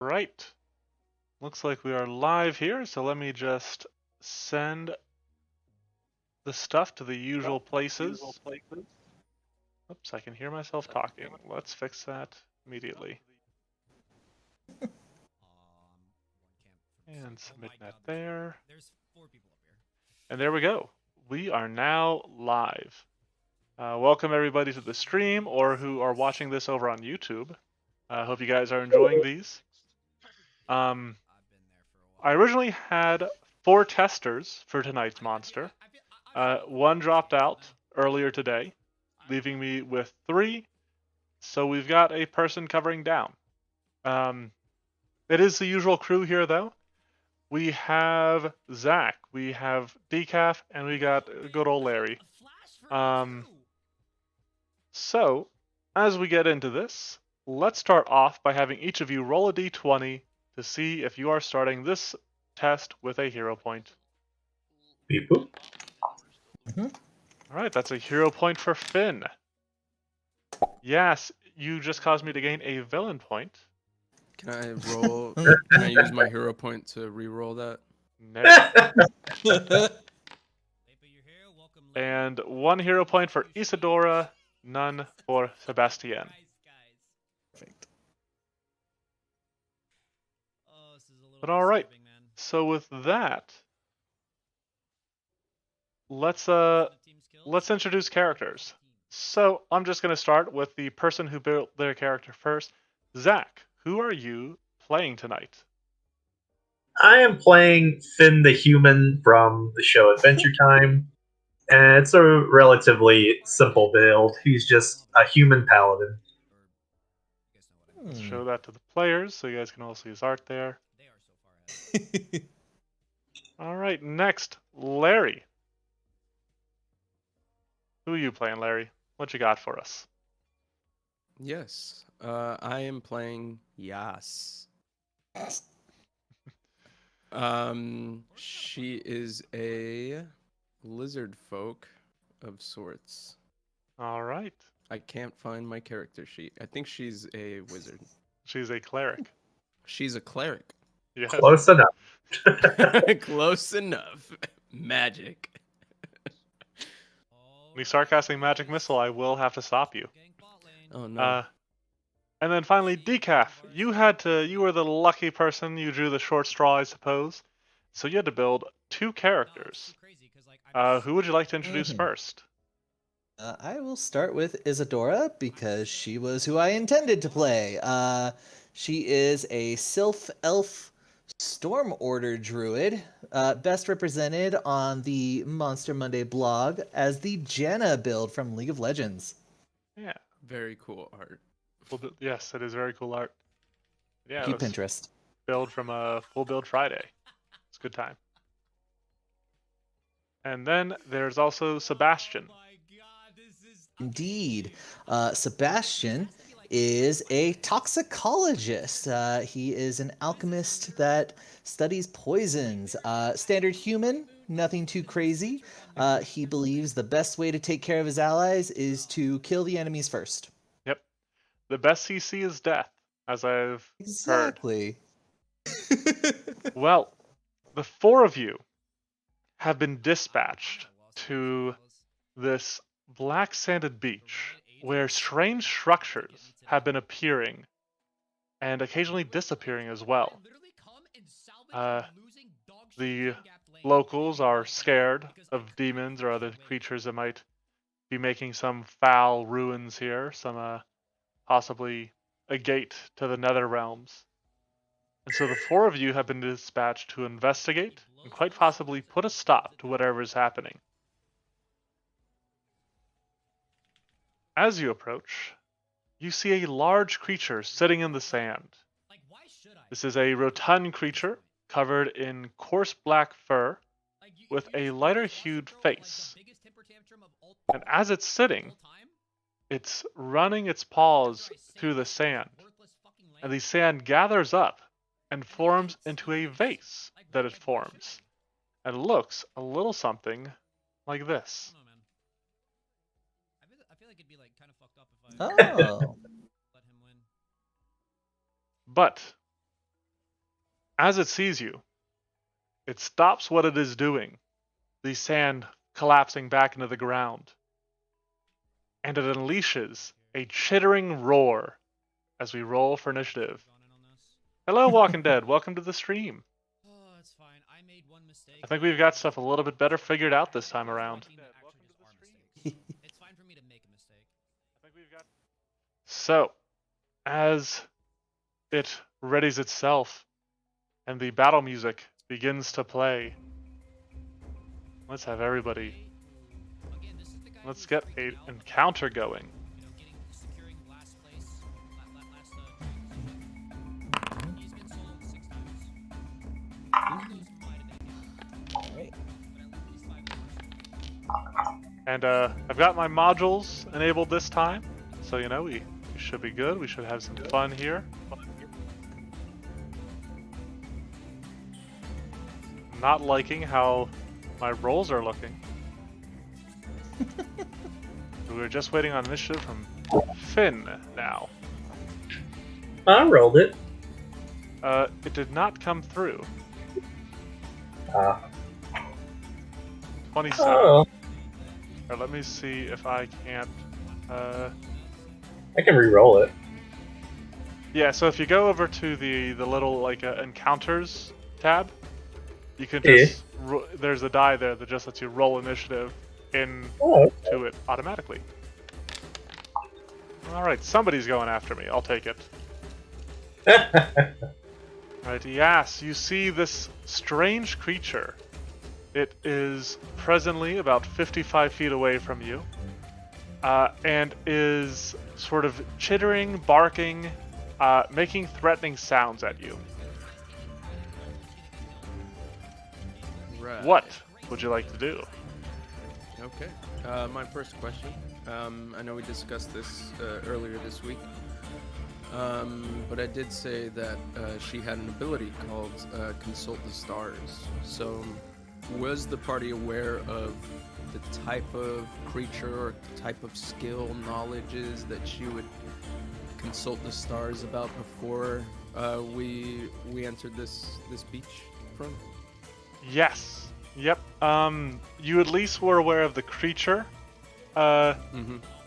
Right. Looks like we are live here, so let me just send the stuff to the usual places. Oops, I can hear myself talking. Let's fix that immediately. And submit that there. And there we go. We are now live. Welcome everybody to the stream or who are watching this over on YouTube. I hope you guys are enjoying these. I originally had 4 testers for tonight's monster. One dropped out earlier today, leaving me with 3. So we've got a person covering down. It is the usual crew here, though. We have Zach, we have Decaf, and we got good old Larry. So, as we get into this, let's start off by having each of you roll a d20 to see if you are starting this test with a hero point. Beep boop. All right, that's a hero point for Finn. Yes, you just caused me to gain a villain point. Can I roll? Can I use my hero point to re-roll that? No. And 1 hero point for Isadora, none for Sebastian. Perfect. But all right. So with that, let's introduce characters. So I'm just going to start with the person who built their character first. Zach, who are you playing tonight? I am playing Finn the Human from the show Adventure Time, and it's a relatively simple build. He's just a human paladin. Let's show that to the players so you guys can all see his art there. All right, next, Larry. Who are you playing, Larry? What you got for us? Yes. I am playing Yas. She is a lizard folk of sorts. All right. I can't find my character sheet. I think she's a wizard. She's a cleric. She's a cleric. Yes. Close enough. Close enough. Magic. When you start casting magic missile, I will have to stop you. Oh no. And then finally, Decaf. You were the lucky person. You drew the short straw, I suppose. So you had to build 2 characters. Who would you like to introduce first? I will start with Isadora because she was who I intended to play. She is a Sylph Elf Storm Order Druid, best represented on the Monster Monday blog as the Janna build from League of Legends. Yeah. Very cool art. Yes, it is very cool art. Yeah, Cute Pinterest. Build from a Full Build Friday. It's a good time. And then there's also Sebastian. Indeed. Sebastian is a toxicologist. He is an alchemist that studies poisons. Standard human, nothing too crazy. He believes the best way to take care of his allies is to kill the enemies first. Yep. The best CC is death, as I've Exactly. heard. Well, the 4 of you have been dispatched to this black sanded beach where strange structures have been appearing and occasionally disappearing as well. The locals are scared of demons or other creatures that might be making some foul ruins here, some possibly a gate to the nether realms. And so the 4 of you have been dispatched to investigate and quite possibly put a stop to whatever is happening. As you approach, you see a large creature sitting in the sand. This is a rotund creature covered in coarse black fur with a lighter hued face. And as it's sitting, it's running its paws through the sand. And the sand gathers up and forms into a vase that it forms. And looks a little something like this. Oh. But As it sees you, it stops what it is doing, the sand collapsing back into the ground, and it unleashes a chittering roar as we roll for initiative. Hello, Walking Dead. Welcome to the stream. Oh, that's fine. I made one mistake. I think we've got stuff a little bit better figured out this time around. It's fine for me to make a mistake. So, as it readies itself and the battle music begins to play, let's have everybody. Again, this is the guy Let's who's get freaking an out, encounter going. securing last place. He's been soloed 6 times. Alright. And I've got my modules enabled this time, so you know we should be good. We should have some fun here. Not liking how my rolls are looking. We were just waiting on initiative from Finn now. I rolled it. It did not come through. 27. Oh, Or let me see if I can't. I can re-roll it. Yeah, so if you go over to the little like encounters tab, you can Yeah. just there's a die there that just lets you roll initiative into Oh, it automatically. All right, somebody's going after me. I'll take it. okay. Right, yes, you see this strange creature. It is presently about 55 feet away from you, and is sort of chittering, barking, making threatening sounds at you. Right. What would you like to do? Okay. My first question. I know we discussed this earlier this week, but I did say that she had an ability called Consult the Stars. So, was the party aware of the type of creature or type of skill, knowledges that she would consult the stars about before we entered this beach front? Yes. Yep. You at least were aware of the creature.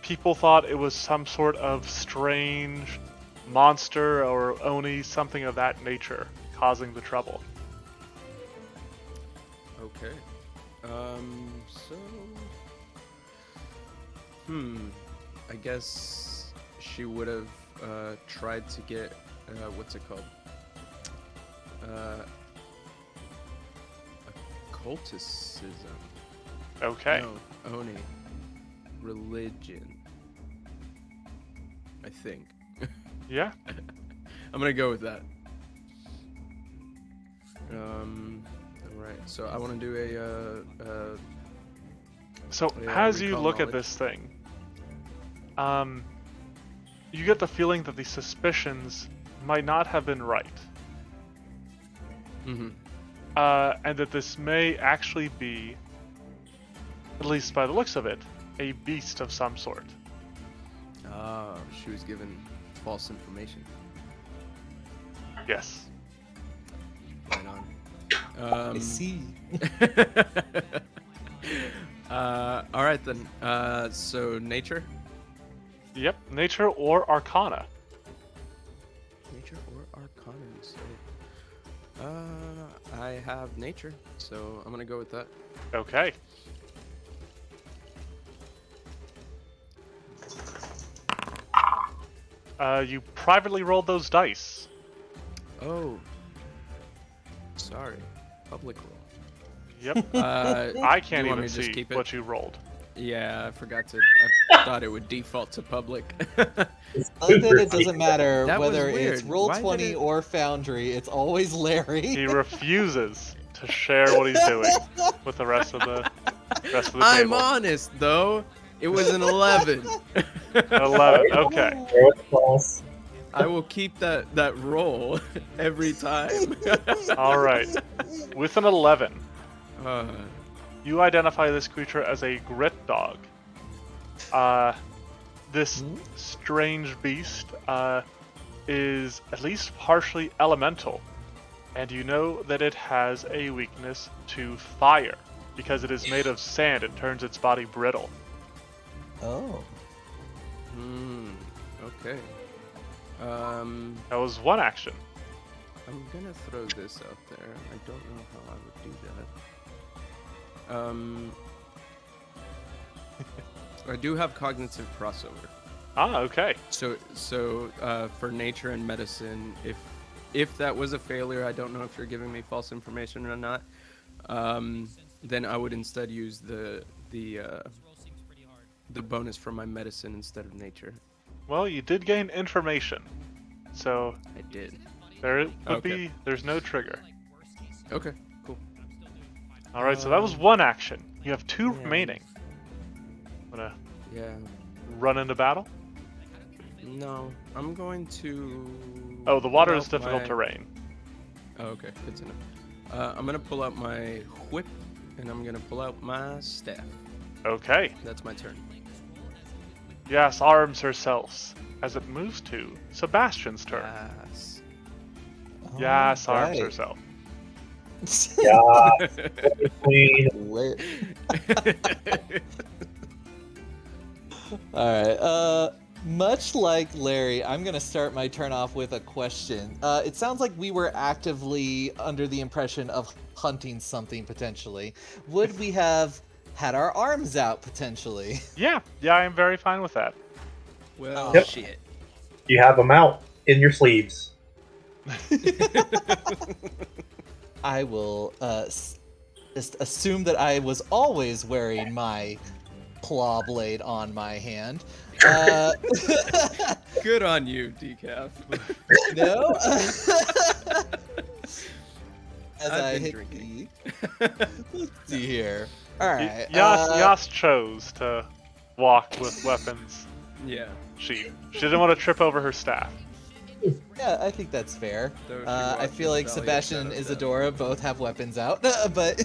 People thought it was some sort of strange monster or oni, something of that nature, causing the trouble. Okay. So, I guess she would have tried to get what's it called? Occulticism. Okay. No, Oni. Religion. I think. Yeah. I'm gonna go with that. Alright, so I want to do So Yeah, as you recall look at knowledge. this thing, you get the feeling that the suspicions might not have been right, and that this may actually be, at least by the looks of it, a beast of some sort. Oh, she was given false information. Yes. Right on. I see. Alright then. So nature? Yep. Nature or Arcana. Nature or Arcana, you say? I have nature, so I'm gonna go with that. Okay. You privately rolled those dice. Oh. Sorry. Public roll. Yep. I I can't you even want me to just see keep it? what you rolled. Yeah, I forgot to. I thought it would default to public. I like that it doesn't matter That was whether it's weird. Roll Why did 20 it- or Foundry, it's always Larry. He refuses to share what he's doing with the rest of the I'm table. honest though. It was an 11. 11. Okay. I will keep that roll every time. All right. With an 11, Uh, you identify this creature as a Gritdog. This strange beast is at least partially elemental. And you know that it has a weakness to fire. Because it is made of sand, it turns its body brittle. Oh. Okay. That was one action. I'm gonna throw this out there. I don't know how I would do that. I do have cognitive crossover. Ah, okay. So for nature and medicine, if that was a failure, I don't know if you're giving me false information or not. Then I would instead use the bonus from my medicine instead of nature. Well, you did gain information. So I did. there would be, there's no trigger. Okay, cool. Alright, so that was one action. You have two remaining. Wanna run into battle? No, I'm going to... Oh, the water pull is out difficult terrain. Oh, okay, good to know. I'm gonna pull out my whip, and I'm gonna pull out my staff. Okay. That's my turn. Yas arms herself as it moves to Sebastian's turn. Yes. Yas arms Alright. herself. Yeah, queen. Lit. Alright, much like Larry, I'm gonna start my turn off with a question. It sounds like we were actively under the impression of hunting something potentially. Would we have had our arms out potentially? Yeah, I am very fine with that. Well, Yep. shit. You have them out in your sleeves. I will just assume that I was always wearing my claw blade on my hand. Good on you, Decaf. No. As I've I been hit drinking. Let's see here. All right. Yas chose to walk with weapons Yeah. sheath. She didn't want to trip over her staff. Yeah, I think that's fair. Though she I walked feel with like Valiant Sebastian and Shadow Death. Isadora both have weapons out, but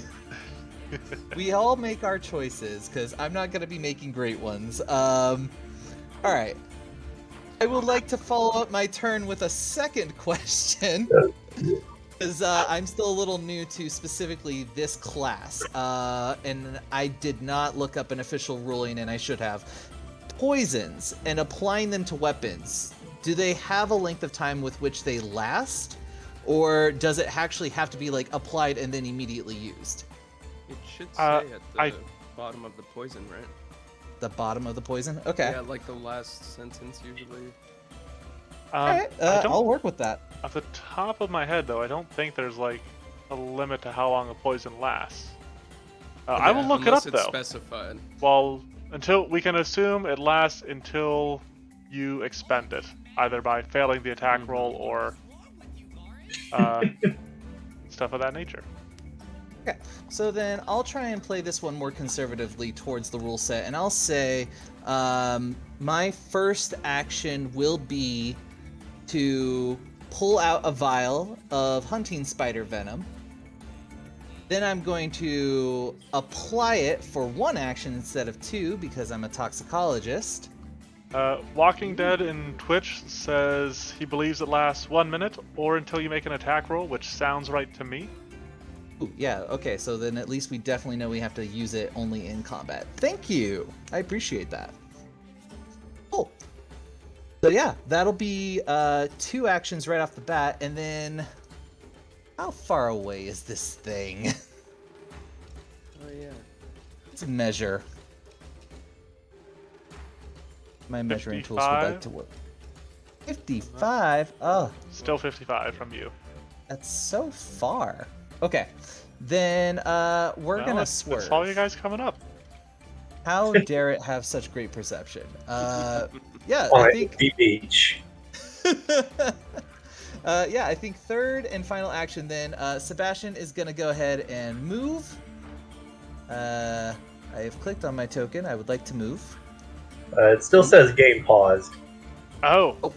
we all make our choices because I'm not gonna be making great ones. All right. I would like to follow up my turn with a second question. Because I'm still a little new to specifically this class, and I did not look up an official ruling, and I should have. Poisons and applying them to weapons, do they have a length of time with which they last, or does it actually have to be like applied and then immediately used? It should say at the bottom of the poison, right? The bottom of the poison? Okay. Yeah, like the last sentence usually. Alright, I don't, I'll work with that. off the top of my head, though, I don't think there's like a limit to how long a poison lasts. I will look it up Unless it's though. specified. Well, until we can assume it lasts until you expend it, either by failing the attack roll or stuff of that nature. Okay, so then I'll try and play this one more conservatively towards the rule set, and I'll say my first action will be to pull out a vial of hunting spider venom. Then I'm going to apply it for one action instead of two because I'm a toxicologist. Walking Dead in Twitch says he believes it lasts 1 minute or until you make an attack roll, which sounds right to me. Ooh, yeah, okay, so then at least we definitely know we have to use it only in combat. Thank you! I appreciate that. Cool. So yeah, that'll be 2 actions right off the bat, and then... How far away is this thing? Oh yeah. Let's measure. My measuring tools would like to work. 55? Oh, Still 55 from you. that's so far. Okay, then we're Well, gonna that's swerve. all you guys coming up. How dare it have such great perception? Yeah, On I a think. deep beach. Yeah, I think third and final action then. Sebastian is gonna go ahead and move. I have clicked on my token. I would like to move. It still says game paused. Oh,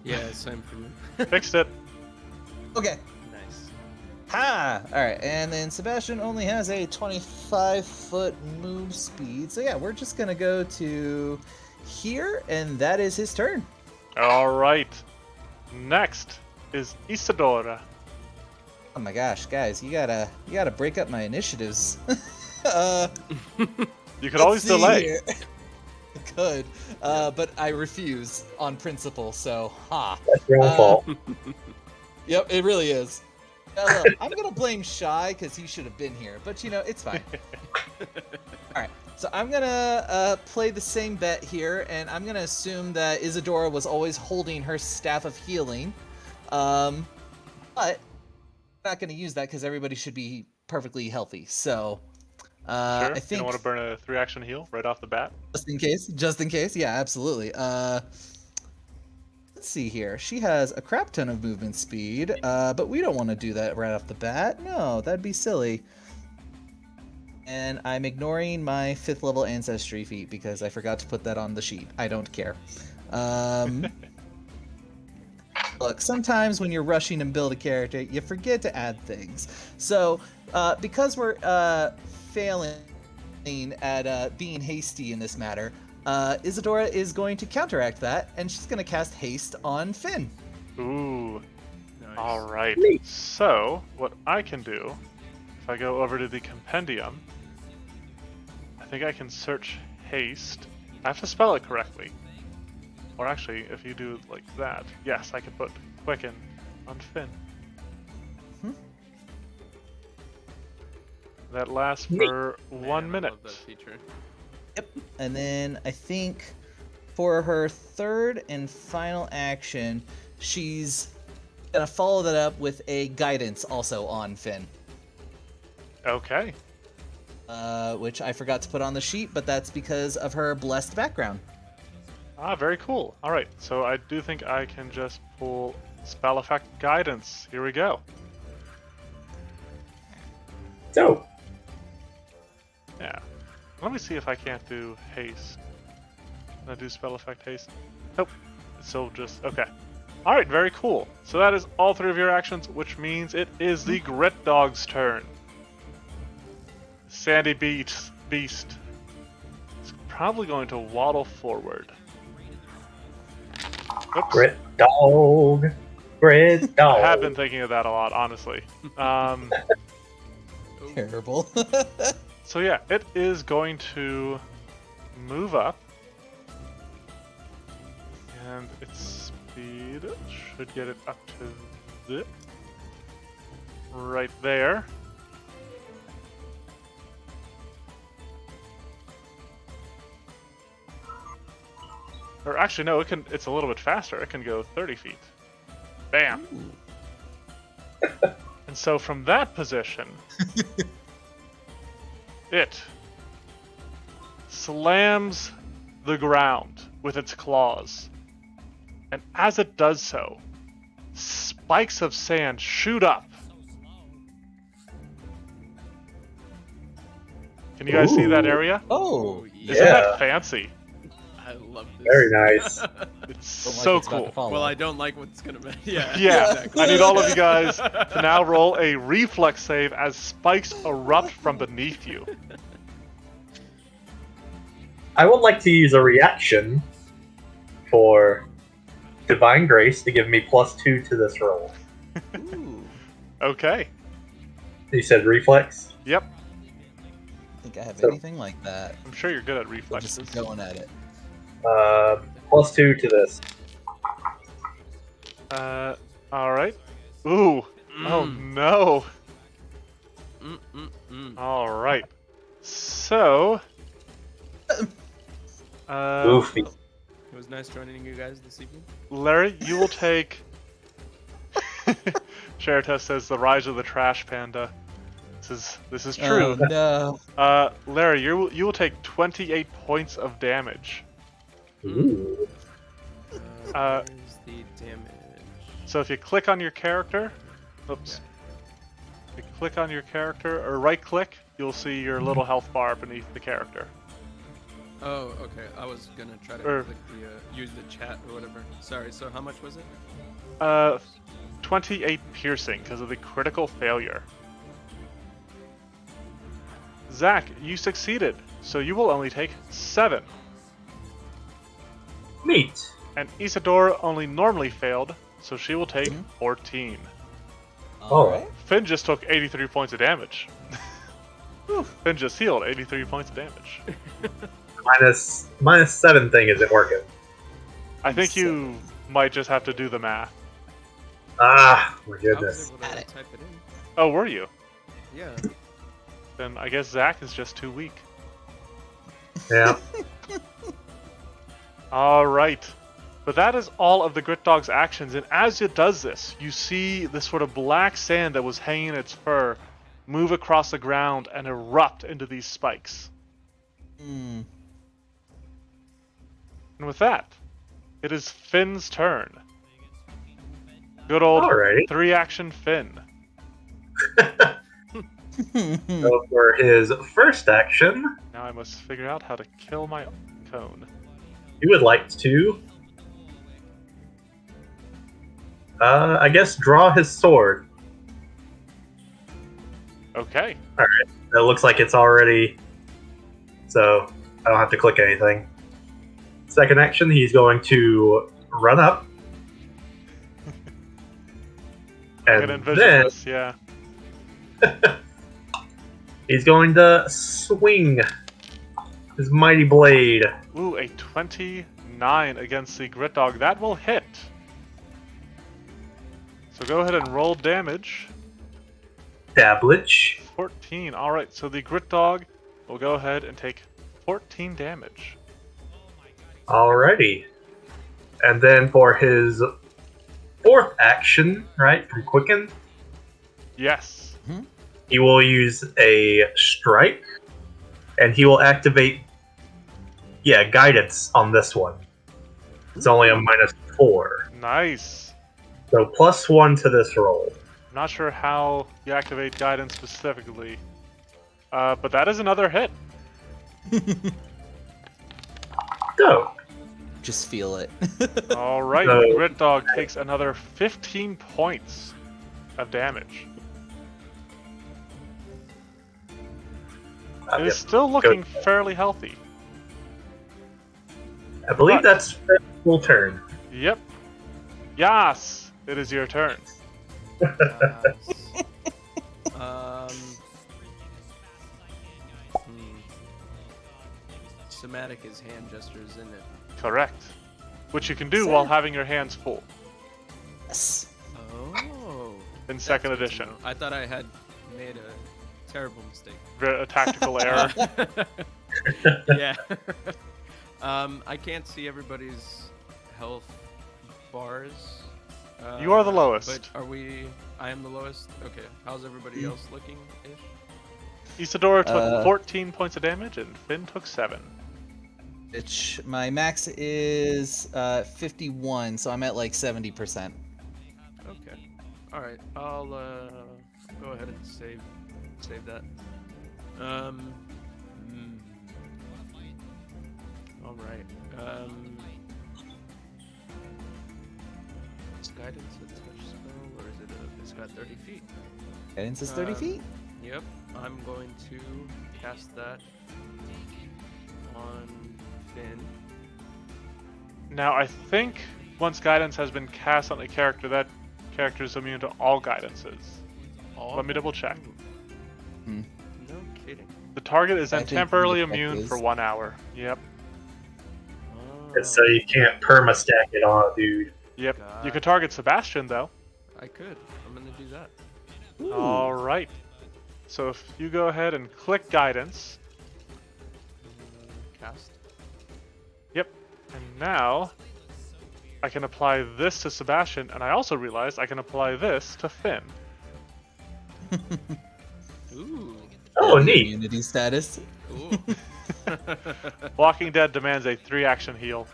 Yeah, same for me. fixed it. Okay. Nice. Ha! Alright, and then Sebastian only has a 25-foot move speed. So yeah, we're just gonna go to here, and that is his turn. All right. Next is Isadora. Oh my gosh, guys, you gotta break up my initiatives. You could always delay. Here. I could, but I refuse on principle. So, That's your own fault. Yep, it really is. Look, I'm gonna blame Shy because he should have been here, but it's fine. All right, so I'm gonna play the same bet here, and I'm gonna assume that Isadora was always holding her staff of healing, but I'm not gonna use that because everybody should be perfectly healthy. So, Sure. I You think don't want to burn a 3-action heal right off the bat. just in case, yeah, absolutely. Let's see here. She has a crap ton of movement speed, but we don't want to do that right off the bat. No, that'd be silly. And I'm ignoring my 5th level ancestry feat because I forgot to put that on the sheet. I don't care. Look, sometimes when you're rushing and build a character, you forget to add things. So, because we're failing at being hasty in this matter, Isadora is going to counteract that, and she's going to cast haste on Finn. Ooh. Nice. All right. Neat. So, what I can do, if I go over to the compendium, I think I can search haste. I have to spell it correctly. Or actually, if you do like that, yes, I can put quicken on Finn. That lasts for Man, 1 I minute. love that feature. Yep. And then I think for her third and final action, she's going to follow that up with a guidance also on Finn. Okay. Which I forgot to put on the sheet, but that's because of her blessed background. Ah, very cool. All right, so I do think I can just pull spell effect guidance. Here we go. So, Yeah. Let me see if I can't do haste. Can I do spell effect haste? Nope. It's still just okay. All right, very cool. So that is all 3 of your actions, which means it is the Gritdog's turn. Sandy Beast is probably going to waddle forward. Oops. Gritdog. I have been thinking of that a lot, honestly. Terrible. So yeah, it is going to move up. And its speed should get it up to right there. Or actually, no, it's a little bit faster. It can go 30 feet. Bam. And so from that position, it slams the ground with its claws. And as it does so, spikes of sand shoot up. Can you guys see that area? Oh, Isn't that fancy? I love this. Very nice. It's don't like so what's about to cool. follow. Well, I don't like what's gonna be. Yeah. Yeah, Exactly. I need all of you guys to now roll a reflex save as spikes erupt from beneath you. I would like to use a reaction for Divine Grace to give me +2 to this roll. Ooh. Okay. You said reflex? Yep. I think I have So- anything like that. I'm sure you're good at I'm reflexes. just going at it. +2 to this. All right. Ooh. Oh no. All right. So. Goofy. It was nice joining you guys this evening. Larry, you will take. Sheratus says the rise of the trash panda. This is true. Oh, no. Larry, you will take 28 points of damage. Ooh. Where's the damage? So if you click on your character, oops. If you click on your character or right click, you'll see your little health bar beneath the character. Oh, okay. I was gonna try to click the use the chat or whatever. Sorry. So how much was it? 28 piercing because of the critical failure. Zach, you succeeded, so you will only take 7. Neat. And Isadora only normally failed, so she will take 14. All right. Finn just took 83 points of damage. Finn just healed 83 points of damage. minus 7 thing isn't working. I think you might just have to do the math. Ah, my I was goodness. able to Got it. type it in. Oh, were you? Yeah. Then I guess Zach is just too weak. Yeah. Alright. But that is all of the Gritdog's actions, and as it does this, you see this sort of black sand that was hanging in its fur move across the ground and erupt into these spikes. Hmm. And with that, it is Finn's turn. Good old Alrighty. 3-action Finn. So for his first action, Now I must figure out how to kill my cone. he would like to, I guess, draw his sword. Okay. It looks like it's already, so I don't have to click anything. Second action, he's going to run up. I can And envision then this, yeah. he's going to swing his mighty blade. Ooh, a 29 against the Gritdog. That will hit. So go ahead and roll damage. Dabblage. 14. Alright, so the Gritdog will go ahead and take 14 damage. Alrighty. And then for his fourth action, right, from Quicken, Yes. he will use a strike, and he will activate, guidance on this one. It's only a -4. Nice. So +1 to this roll. Not sure how you activate guidance specifically. But that is another hit. Go. Just feel it. Alright, So- the Gritdog takes another 15 points of damage. It is still looking fairly healthy. I believe that's Finn's full turn. Yep. Yas! It is your turn. Somatic is hand gestures, isn't it? Correct. Which you can do while having your hands full Yes. Oh. in second That's good to edition. know. I thought I had made a terrible mistake. A tactical error. Yeah. I can't see everybody's health bars. You are the lowest. But are we? I am the lowest. Okay. How's everybody else looking? Ish. Isadora took 14 points of damage and Finn took 7. My max is 51, so I'm at like 70%. Okay. All right. I'll go ahead and save that. All right. Is guidance a touch spell, or is it it's got 30 feet? Guidance is 30 feet? Yep. I'm going to cast that on Finn. Now, I think once guidance has been cast on a character, that character is immune to all guidances. Let me double check. No kidding. The target is I then think temporarily the effect immune is- for 1 hour. Yep. And so you can't perma-stack it on a dude. Yep. You could target Sebastian, though. I could. I'm gonna do that. Ooh. Alright. So if you go ahead and click guidance. Cast. Yep. And now I can apply this to Sebastian, and I also realized I can apply this to Finn. Ooh. Oh, neat. Immunity status. Ooh. Walking Dead demands a 3-action heal.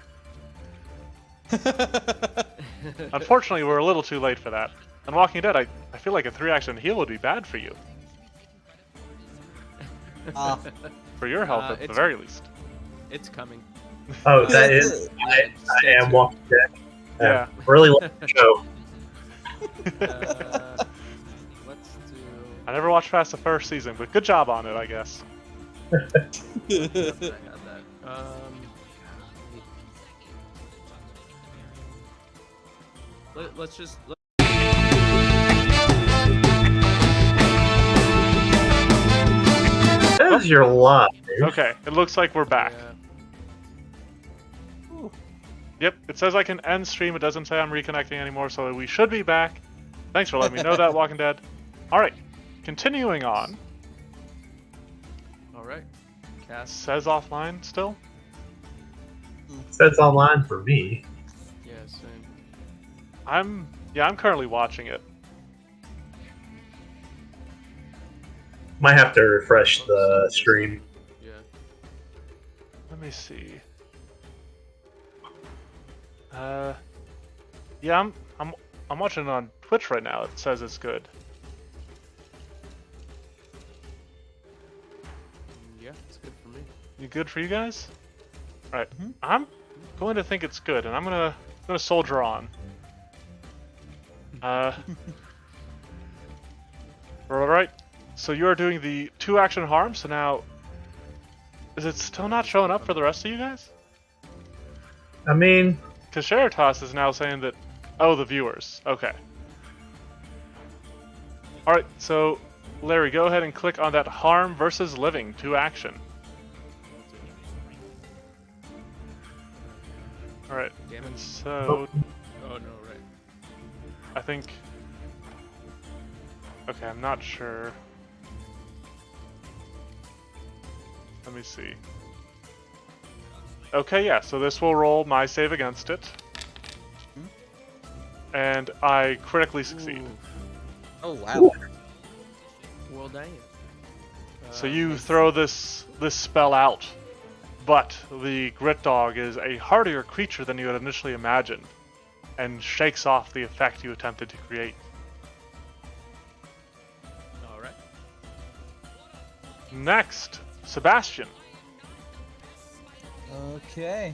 Unfortunately, we're a little too late for that. On Walking Dead, I feel like a 3-action heal would be bad for you. For your health, at the it's- very least. It's coming. Oh, that is. I Stay am tuned. Walking Dead. Yeah. Really like the show. Let's do. I never watched past the first season, but good job on it, I guess. I had that. Let's just. says you're live. Okay, it looks like we're back. Yeah. Yep, it says I can end stream. It doesn't say I'm reconnecting anymore, so we should be back. Thanks for letting me know that, Walking Dead. Alright, continuing on. Alright. Cass. Says offline still? Says online for me. Yeah, same. I'm currently watching it. Might have to refresh the stream. Yeah. Let me see. Yeah, I'm watching it on Twitch right now. It says it's good. Yeah, it's good for me. You good for you guys? All right. Mhm. I'm going to think it's good, and I'm gonna soldier on. All right. So you are doing the 2-action harm. So now, is it still not showing up for the rest of you guys? I mean, Because Sheritas is now saying that, oh, the viewers. Okay. All right. So, Larry, go ahead and click on that harm versus living 2-action. All right. Damn And it. so, Oh no, right. I think. Okay, I'm not sure. Let me see. Okay, yeah, so this will roll my save against it. And I critically succeed. Ooh. Oh wow. Well, dang. So you throw this spell out, but the Gritdog is a hardier creature than you had initially imagined, and shakes off the effect you attempted to create. Alright. Next, Sebastian. Okay.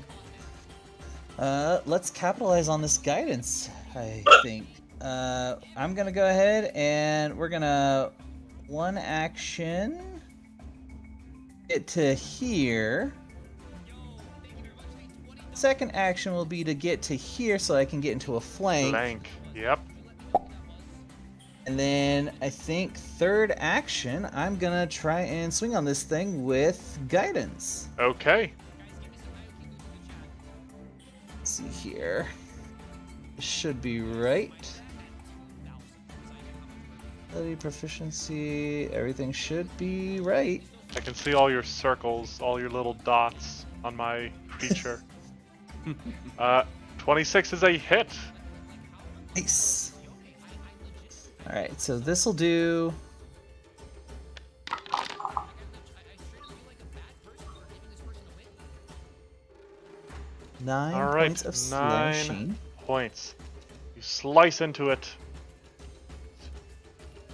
Let's capitalize on this guidance, I think. I'm gonna go ahead and we're gonna 1 action get to here. Second action will be to get to here so I can get into a flank. Blank. Yep. And then I think third action, I'm gonna try and swing on this thing with guidance. Okay. Let's see here. This should be right. Ability, proficiency, everything should be right. I can see all your circles, all your little dots on my creature. 26 is a hit. Nice. Alright, so this will do. Nine All right, points of 9 slashing. points. You slice into it,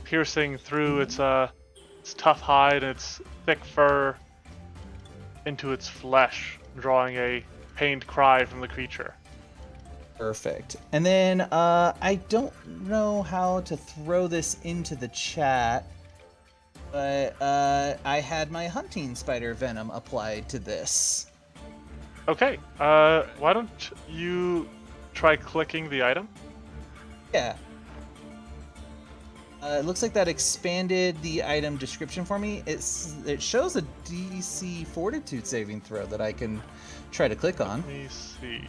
piercing through its tough hide and its thick fur into its flesh, drawing a pained cry from the creature. Perfect. And then I don't know how to throw this into the chat, but I had my hunting spider venom applied to this. Okay, why don't you try clicking the item? Yeah. It looks like that expanded the item description for me. It shows a DC Fortitude saving throw that I can try to click on, Let me see.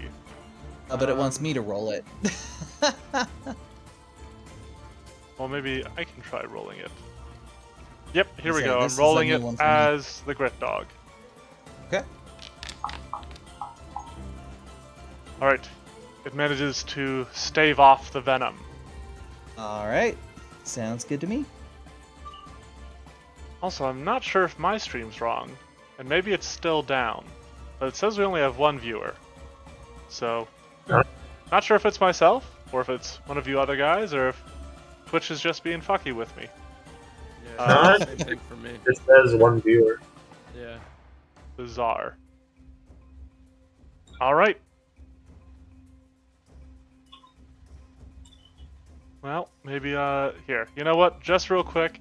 but it wants me to roll it. Well, maybe I can try rolling it. Yep, here we Okay, go. this I'm is a rolling new it one for me. as the Gritdog. Okay. Alright. It manages to stave off the venom. All right. Sounds good to me. Also, I'm not sure if my stream's wrong, and maybe it's still down, but it says we only have 1 viewer. So, not sure if it's myself, or if it's one of you other guys, or if Twitch is just being fucky with me. Yeah, same thing for me. It says 1 viewer. Yeah. Bizarre. Alright. Well, maybe, here. You know what? Just real quick.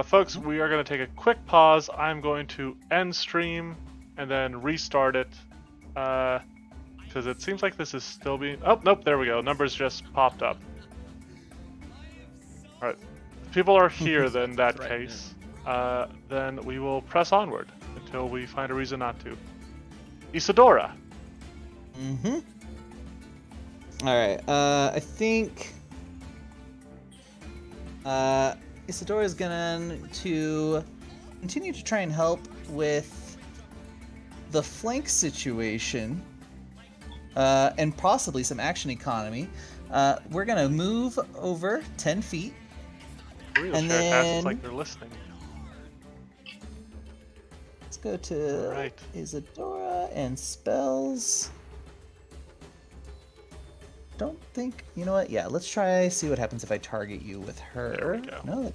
Folks, we are going to take a quick pause. I'm going to end stream and then restart it. Because it seems like this is still being... Oh, nope, there we go. Numbers just popped up. Alright. If people are here, then in that Right, case, then we will press onward until we find a reason not to. Isadora. Mm-hmm. Alright, I think Isadora is going to continue to try and help with the flank situation, and possibly some action economy. We're going to move over 10 feet. Real And chat has it's then- like they're listening. Let's go to Alright. Isadora and spells. Don't think, you know what? Yeah, let's try see what happens if I target you with her. There we go. No.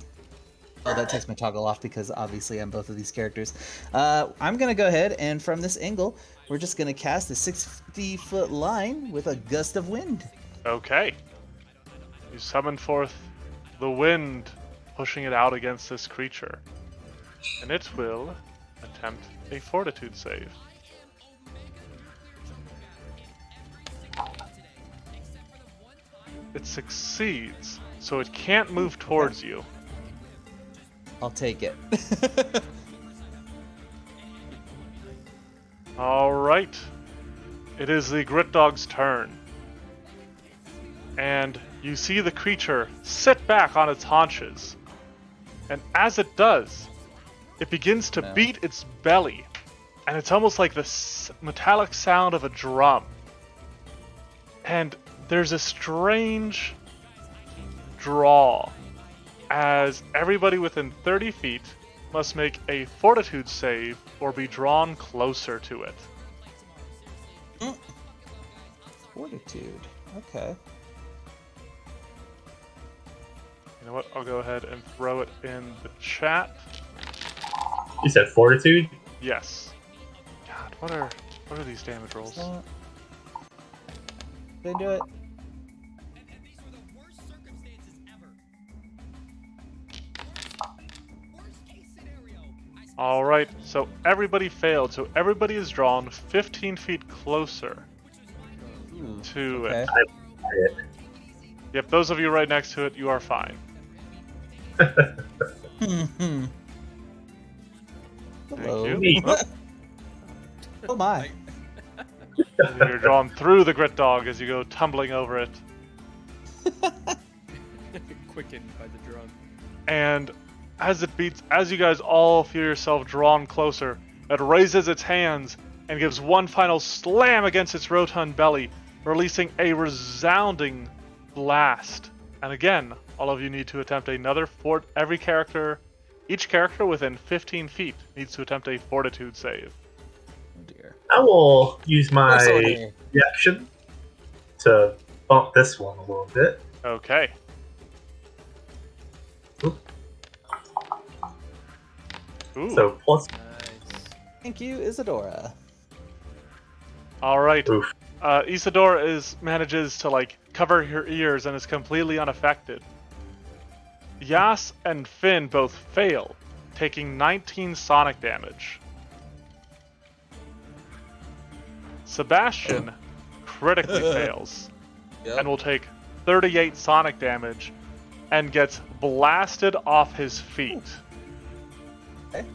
Oh, that takes my toggle off because obviously I'm both of these characters. I'm gonna go ahead and from this angle, we're just gonna cast a 60-foot line with a gust of wind. Okay. You summon forth the wind, pushing it out against this creature. And it will attempt a fortitude save. It succeeds, so it can't move towards you. I'll take it. Alright. It is the Gritdog's turn. And you see the creature sit back on its haunches. And as it does, it begins to No. beat its belly. And it's almost like the metallic sound of a drum. And there's a strange draw as everybody within 30 feet must make a fortitude save or be drawn closer to it. Fortitude. Okay. You know what? I'll go ahead and throw it in the chat. You said fortitude? Yes. God, what are these damage rolls? Did I do it? And these were the worst circumstances ever. Worst case scenario. Alright, so everybody failed, so everybody is drawn 15 feet closer Ooh, to okay. it. Yep, those of you right next to it, you are fine. Hmm. Thank Hello. you. Me. Oh my. You're drawn through the Gritdog as you go tumbling over it. Quickened by the drum. And as it beats, as you guys all feel yourself drawn closer, it raises its hands and gives one final slam against its rotund belly, releasing a resounding blast. And again, all of you need to attempt another each character within 15 feet needs to attempt a fortitude save. Oh dear. I will use my First order. reaction to bump this one a little bit. Okay. Oop. Ooh. So plus, Nice. Thank you, Isadora. All right. oof. Isadora manages to cover her ears and is completely unaffected. Yas and Finn both fail, taking 19 sonic damage. Sebastian critically fails and will take 38 sonic damage and gets blasted off his feet Okay.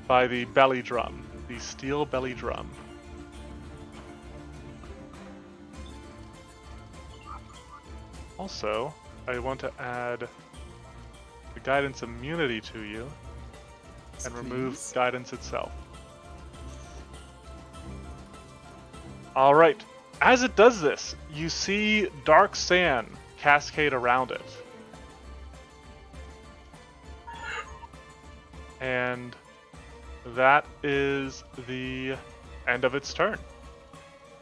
by the belly drum, the steel belly drum. Also, I want to add the guidance immunity to you and remove Please. guidance itself. Alright, as it does this, you see dark sand cascade around it. And that is the end of its turn.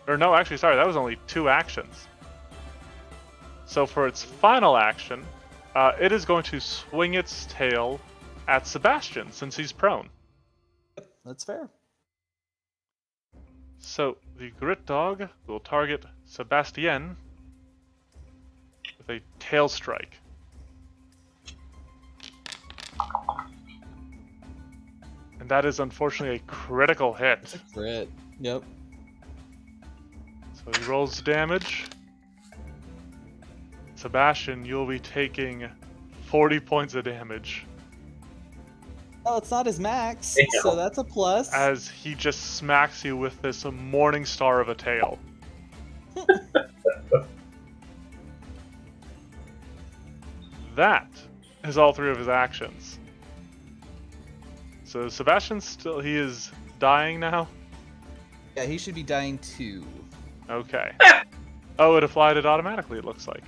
Or no, actually, sorry, that was only 2 actions. So for its final action, it is going to swing its tail at Sebastian since he's prone. That's fair. So the Gritdog will target Sebastian with a tail strike. And that is unfortunately a critical hit. It's a crit. Yep. So he rolls damage. Sebastian, you'll be taking 40 points of damage. Oh, it's not his max, Yeah. so that's a plus. as he just smacks you with this morning star of a tail. That is all three of his actions. So Sebastian's still, he is dying now? Yeah, he should be dying too. Okay. Oh, it applied it automatically, it looks like.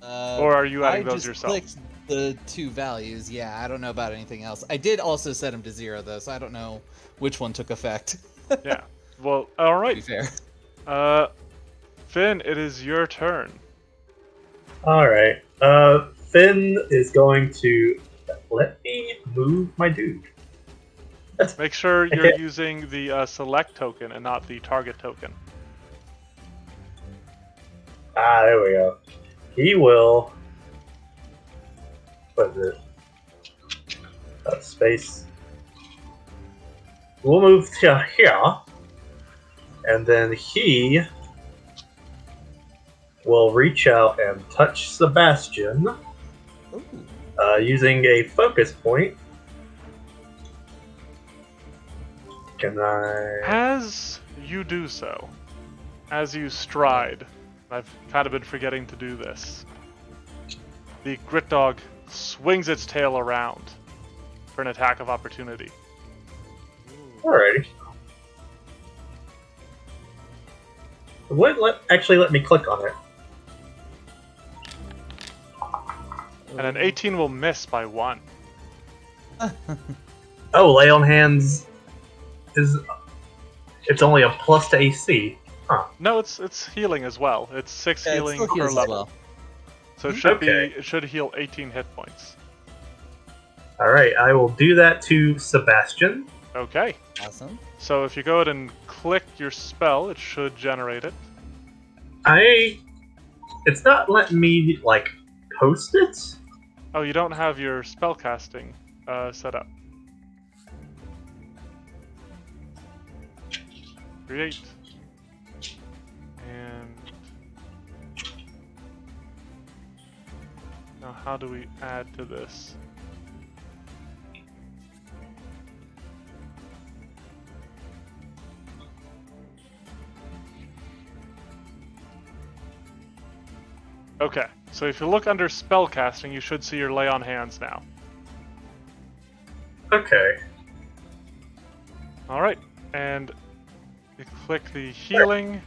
Or are you adding I those just yourself? clicked the 2 values. Yeah, I don't know about anything else. I did also set him to 0 though, so I don't know which one took effect. Yeah. Well, To be alright. fair. Finn, it is your turn. Alright. Finn is going to let me move my dude. Make sure you're Okay. using the select token and not the target token. Ah, there we go. He will. What is it? Space. We'll move to here. And then he will reach out and touch Sebastian Ooh. using a focus point. Can I? As you do so, as you stride, I've kind of been forgetting to do this, the Gritdog swings its tail around for an attack of opportunity. Alrighty. It wouldn't actually let me click on it. And an 18 will miss by 1. Oh, lay on hands is. It's only a plus to AC. No, it's healing as well. It's 6 Yeah, it healing still per heals as level. well. So it should Okay. it should heal 18 hit points. Alright, I will do that to Sebastian. Okay. Awesome. So if you go ahead and click your spell, it should generate it. It's not letting me, like, post it? Oh, you don't have your spellcasting set up. Create. And now how do we add to this? Okay, so if you look under spellcasting, you should see your lay on hands now. Okay. Alright, and you click the healing.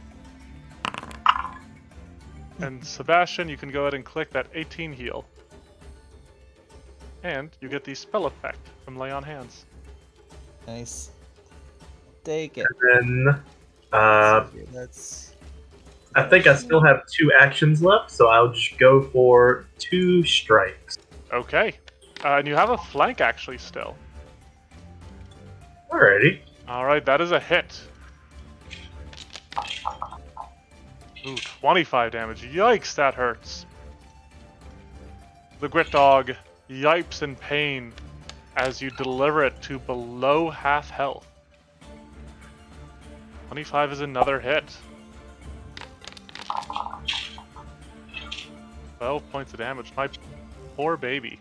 And Sebastian, you can go ahead and click that 18 heal. And you get the spell effect from lay on hands. Nice. Take it. And then, That's. I think I still have 2 actions left, so I'll just go for 2 strikes. Okay, and you have a flank actually still. Alrighty. Alright, that is a hit. Ooh, 25 damage. Yikes, that hurts. The Gritdog yipes in pain as you deliver it to below half health. 25 is another hit. 12 points of damage. My poor baby.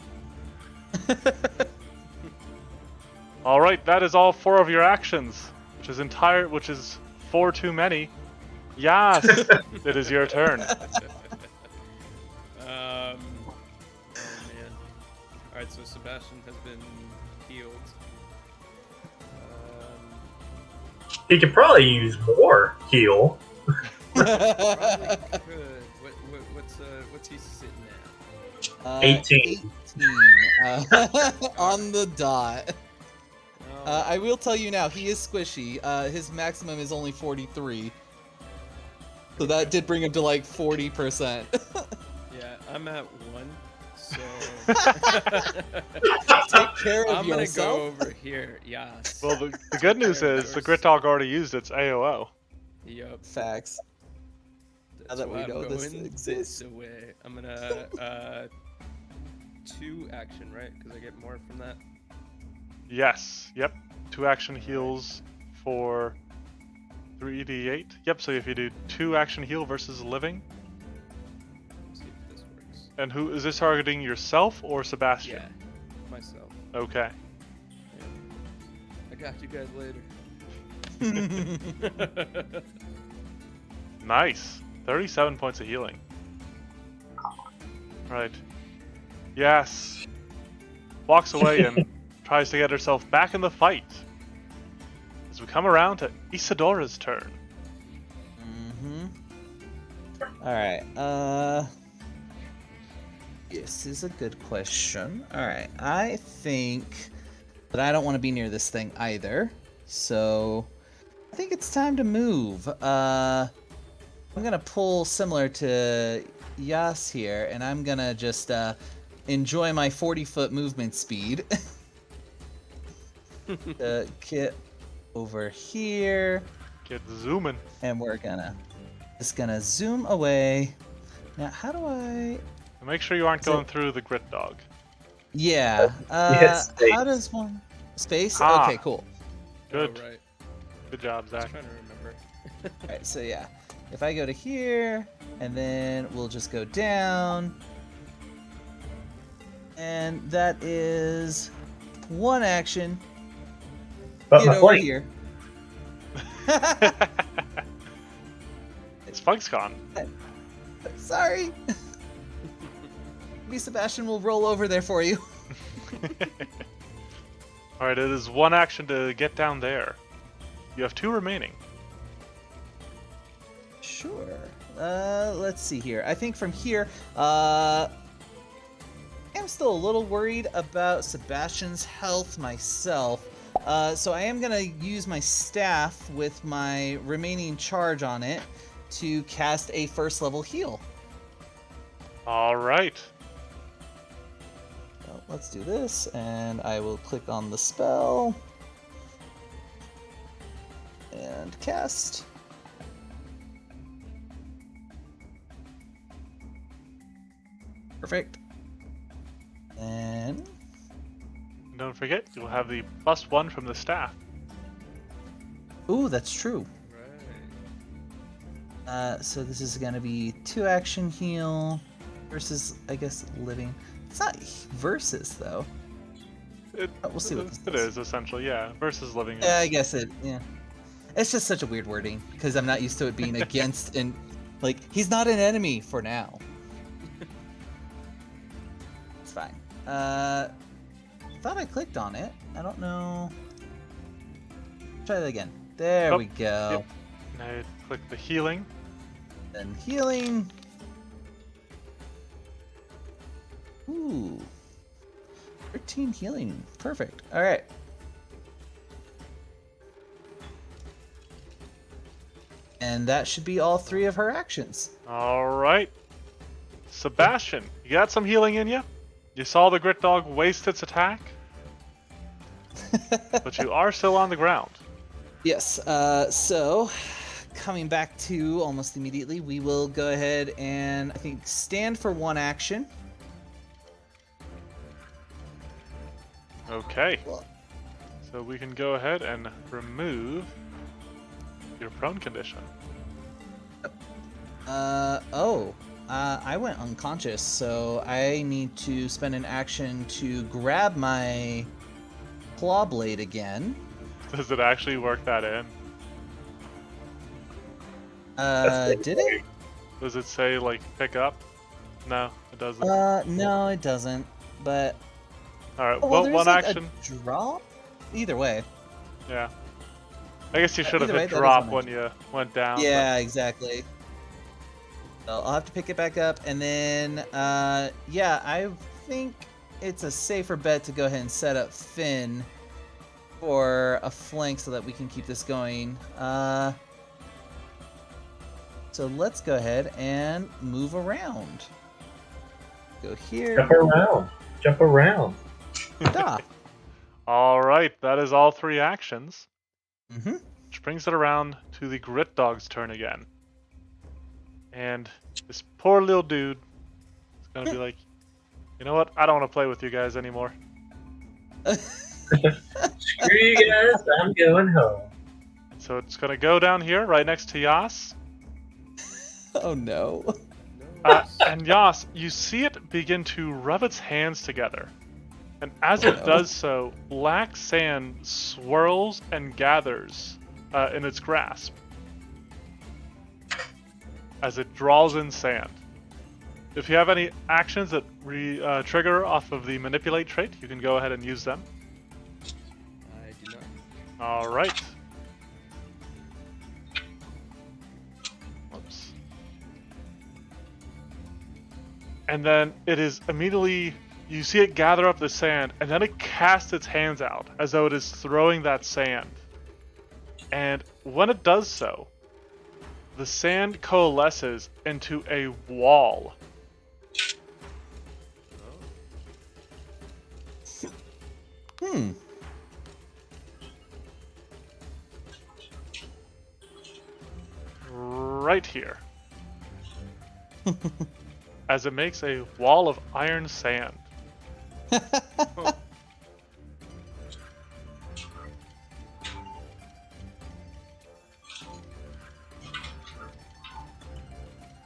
Alright, that is all 4 of your actions, which is 4 too many. Yes! It is your turn. Oh man. Alright, so Sebastian has been healed. He could probably use more heal. Probably could. What's he sitting at? 18. 18. On the dot. Oh, I will tell you now, he is squishy. His maximum is only 43. So that did bring him to like 40%. yeah, I'm at 1, so Take care of I'm gonna yourself. go over here. Yes. Well, the good news is the Gritdog already used its AOO. Yup. Facts. That's that we why I'm know this going exists. this way. I'm gonna 2 action, right? Because I get more from that. Yes, yep. 2 action heals for 3d8. Yep, so if you do 2 action heal versus living. Let's see if this works. And who is this targeting, yourself or Sebastian? Yeah. myself. Okay. Yeah. I got you guys later. Nice. 37 points of healing. Right. Yes. Walks away and tries to get herself back in the fight. As we come around to Isadora's turn. Alright, this is a good question. Alright, I think that I don't want to be near this thing either. So, I think it's time to move. I'm gonna pull similar to Yas here, and I'm gonna just, enjoy my 40-foot movement speed. Get over here. Get zooming. And we're just gonna zoom away. Now, how do I... Make sure you aren't going through the Gritdog. Yeah. Yes, How does one... Space? Ah. Okay, cool. Good. Oh, right. Good job, I Zach. was trying to remember. Alright, so yeah. If I go to here, and then we'll just go down. And that is one action. But Get my over flank. here. Spike's gone. Sorry. Maybe Sebastian will roll over there for you. Alright, it is one action to get down there. You have 2 remaining. Sure. Let's see here. I think from here, I'm still a little worried about Sebastian's health myself. So I am gonna use my staff with my remaining charge on it to cast a first level heal. Alright. So let's do this, and I will click on the spell and cast. Perfect. And Don't forget, you'll have the +1 from the staff. ooh, that's true. Right. So this is gonna be 2 action heal versus, I guess, living. It's not versus though. We'll see what this It does. is, essentially, yeah. Versus living. Yeah, I guess it. Yeah, it's just such a weird wording because I'm not used to it being against and like he's not an enemy for now. It's fine. Thought I clicked on it. I don't know. Try that again. There Oh, we go. yep. Now click the healing. Then healing. Ooh. 13 healing. Perfect. Alright. And that should be all 3 of her actions. Alright. Sebastian, you got some healing in you? You saw the Gritdog waste its attack? But you are still on the ground. Yes, so coming back to almost immediately, we will go ahead and I think stand for 1 action. Okay. So we can go ahead and remove your prone condition. I went unconscious, so I need to spend an action to grab my claw blade again. Does it actually work that in? Did it? Does it say, like, pick up? No, it doesn't. No, it doesn't. But Alright, oh, well, well, there's one like action. a drop. Either way. Yeah. I guess you should have either way, hit that is drop one when you went down. Yeah, exactly. So I'll have to pick it back up, and then, yeah, I think it's a safer bet to go ahead and set up Finn for a flank so that we can keep this going. So let's go ahead and move around. Go here. Jump around. Jump around. Da. Alright, that is all 3 actions. Mm-hmm. Which brings it around to the Gritdog's turn again. And this poor little dude is gonna be like, you know what? I don't want to play with you guys anymore. Screw you guys, I'm going home. So it's gonna go down here, right next to Yas. Oh no. No. And Yas, you see it begin to rub its hands together. And as it does so, black sand swirls and gathers in its grasp as it draws in sand. If you have any actions that trigger off of the manipulate trait, you can go ahead and use them. I do not. All right. Whoops. And then it is immediately, you see it gather up the sand, and then it casts its hands out as though it is throwing that sand. And when it does so, the sand coalesces into a wall. Right here. As it makes a wall of iron sand.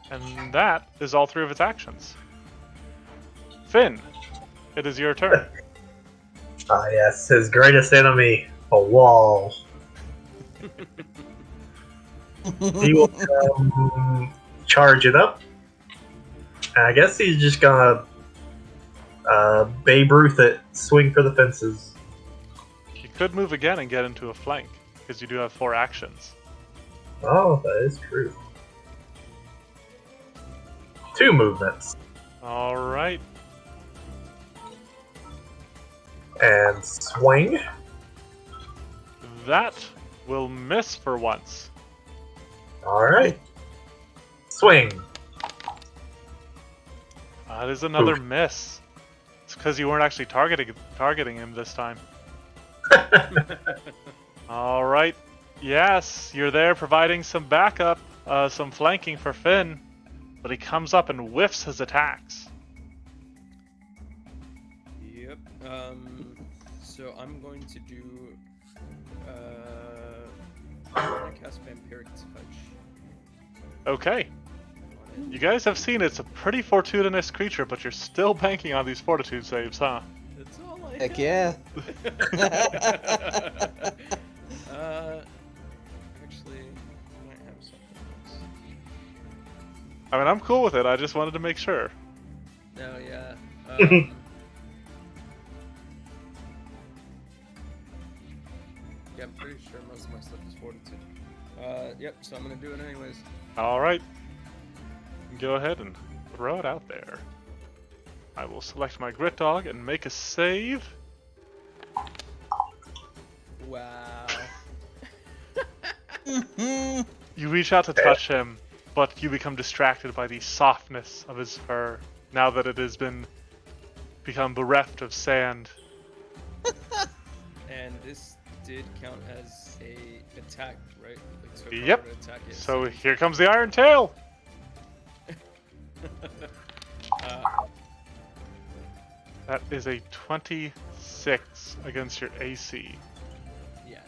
And that is all three of its actions. Finn, it is your turn. Ah, yes, his greatest enemy, a wall. He will charge it up. I guess he's just gonna Babe Ruth it, swing for the fences. You could move again and get into a flank, because you do have 4 actions. Oh, that is true. 2 movements. Alright. And swing. That will miss for once. Alright. Swing. That is another miss. It's because you weren't actually targeting him this time. Alright. Yes, you're there providing some backup, some flanking for Finn. But he comes up and whiffs his attacks. Yep. So I'm going to do. I'm gonna cast Vampiric Touch. Okay. You guys have seen it's a pretty fortuitous creature, but you're still banking on these fortitude saves, huh? That's all I Heck got. yeah. Actually, I might have something else. I mean, I'm cool with it. I just wanted to make sure. No, yeah. Yeah, I'm pretty sure most of my stuff is fortitude. Yep, so I'm gonna do it anyways. Alright. Go ahead and throw it out there. I will select my Gritdog and make a save. Wow. You reach out to touch him, but you become distracted by the softness of his fur now that it has become bereft of sand. And this did count as a attack, right? Like, so if I Yep. were to attack it, So here comes the Iron Tail. That is a 26 against your AC. yeah.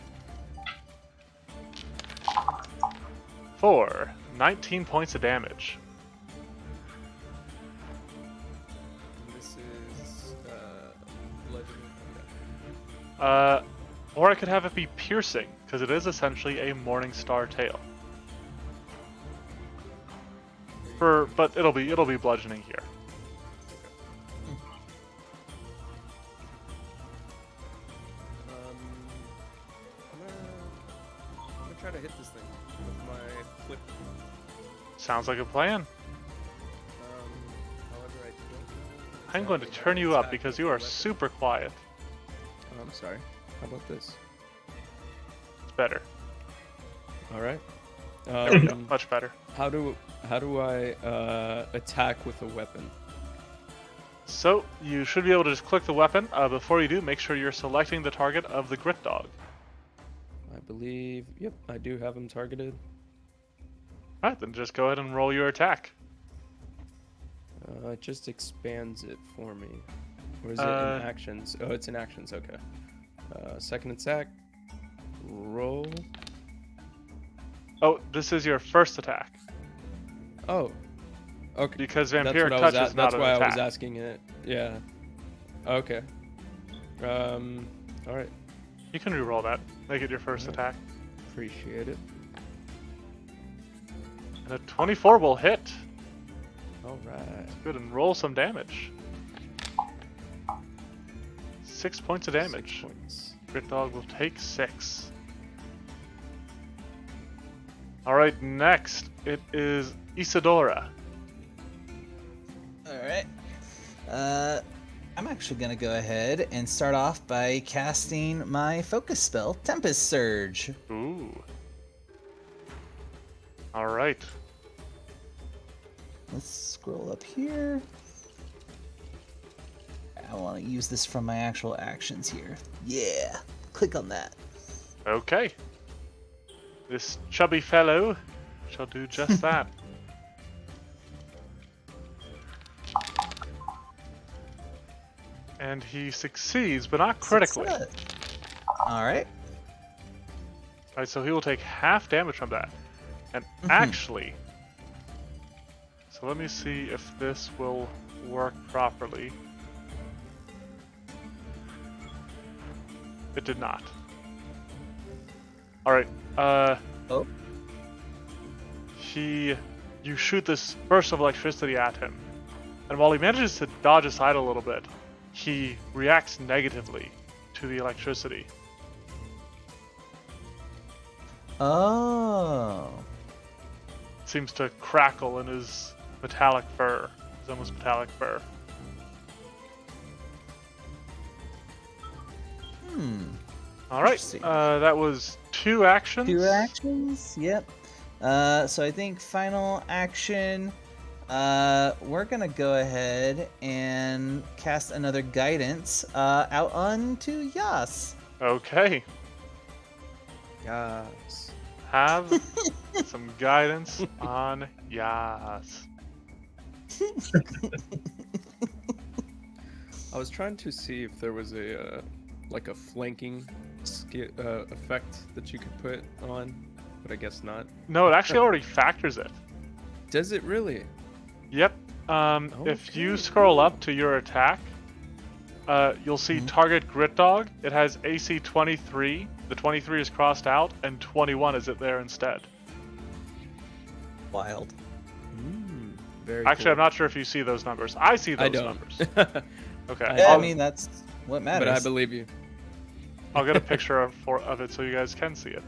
For 19 points of damage. This is bludgeoning. Or I could have it be piercing, because it is essentially a Morning Star tail. But it'll be bludgeoning here. I'm gonna try to hit this thing with my flip. Sounds like a plan. However, I don't know. I'm going to exactly turn how you to up attack because with you a are weapon. super quiet. Oh, I'm sorry. How about this? It's better. All right. There we go. Much better. How do I attack with a weapon? So you should be able to just click the weapon. Before you do, make sure you're selecting the target of the Gritdog. I believe. Yep, I do have him targeted. Alright, then just go ahead and roll your attack. It just expands it for me. Or is it in actions? Oh, it's in actions. Okay. Second attack. Roll. Oh, this is your first attack. Oh. Okay. Because That's Vampiric what I was Touch is not That's an why attack. I was asking it. Yeah. Okay. All right. You can re-roll that. Make it your first attack. Appreciate it. And a 24 will hit. All right. Good, and roll some damage. 6 points of damage. 6 points. Gritdog will take 6. Alright, next it is Isadora. Alright. I'm actually going to go ahead and start off by casting my focus spell, Tempest Surge. Ooh. Alright. Let's scroll up here. I want to use this from my actual actions here. Yeah. Click on that. Okay. This chubby fellow shall do just that. And he succeeds, but not critically. Alright. Alright, so he will take half damage from that. And actually, so let me see if this will work properly. It did not. Alright, Oh. you shoot this burst of electricity at him. And while he manages to dodge aside a little bit, he reacts negatively to the electricity. Oh. Seems to crackle in his metallic fur. His almost metallic fur. Alright, Interesting. that was 2 actions. 2 actions? Yep. So I think final action, we're gonna go ahead and cast another guidance out onto Yas. Okay, Yes. have some guidance on Yas. I was trying to see if there was a like a flanking effect that you could put on, but I guess not. No, it actually already factors it. Does it really? Yep. If you Okay. scroll up to your attack, you'll see target Gritdog. It has AC 23. The 23 is crossed out, and 21 is it there instead. Wild. Very Actually, cool. I'm not sure if you see those numbers. I see those I don't. numbers. Okay. I Yeah, I I'll, mean, that's what matters. But I believe you. I'll get a picture of it so you guys can see it.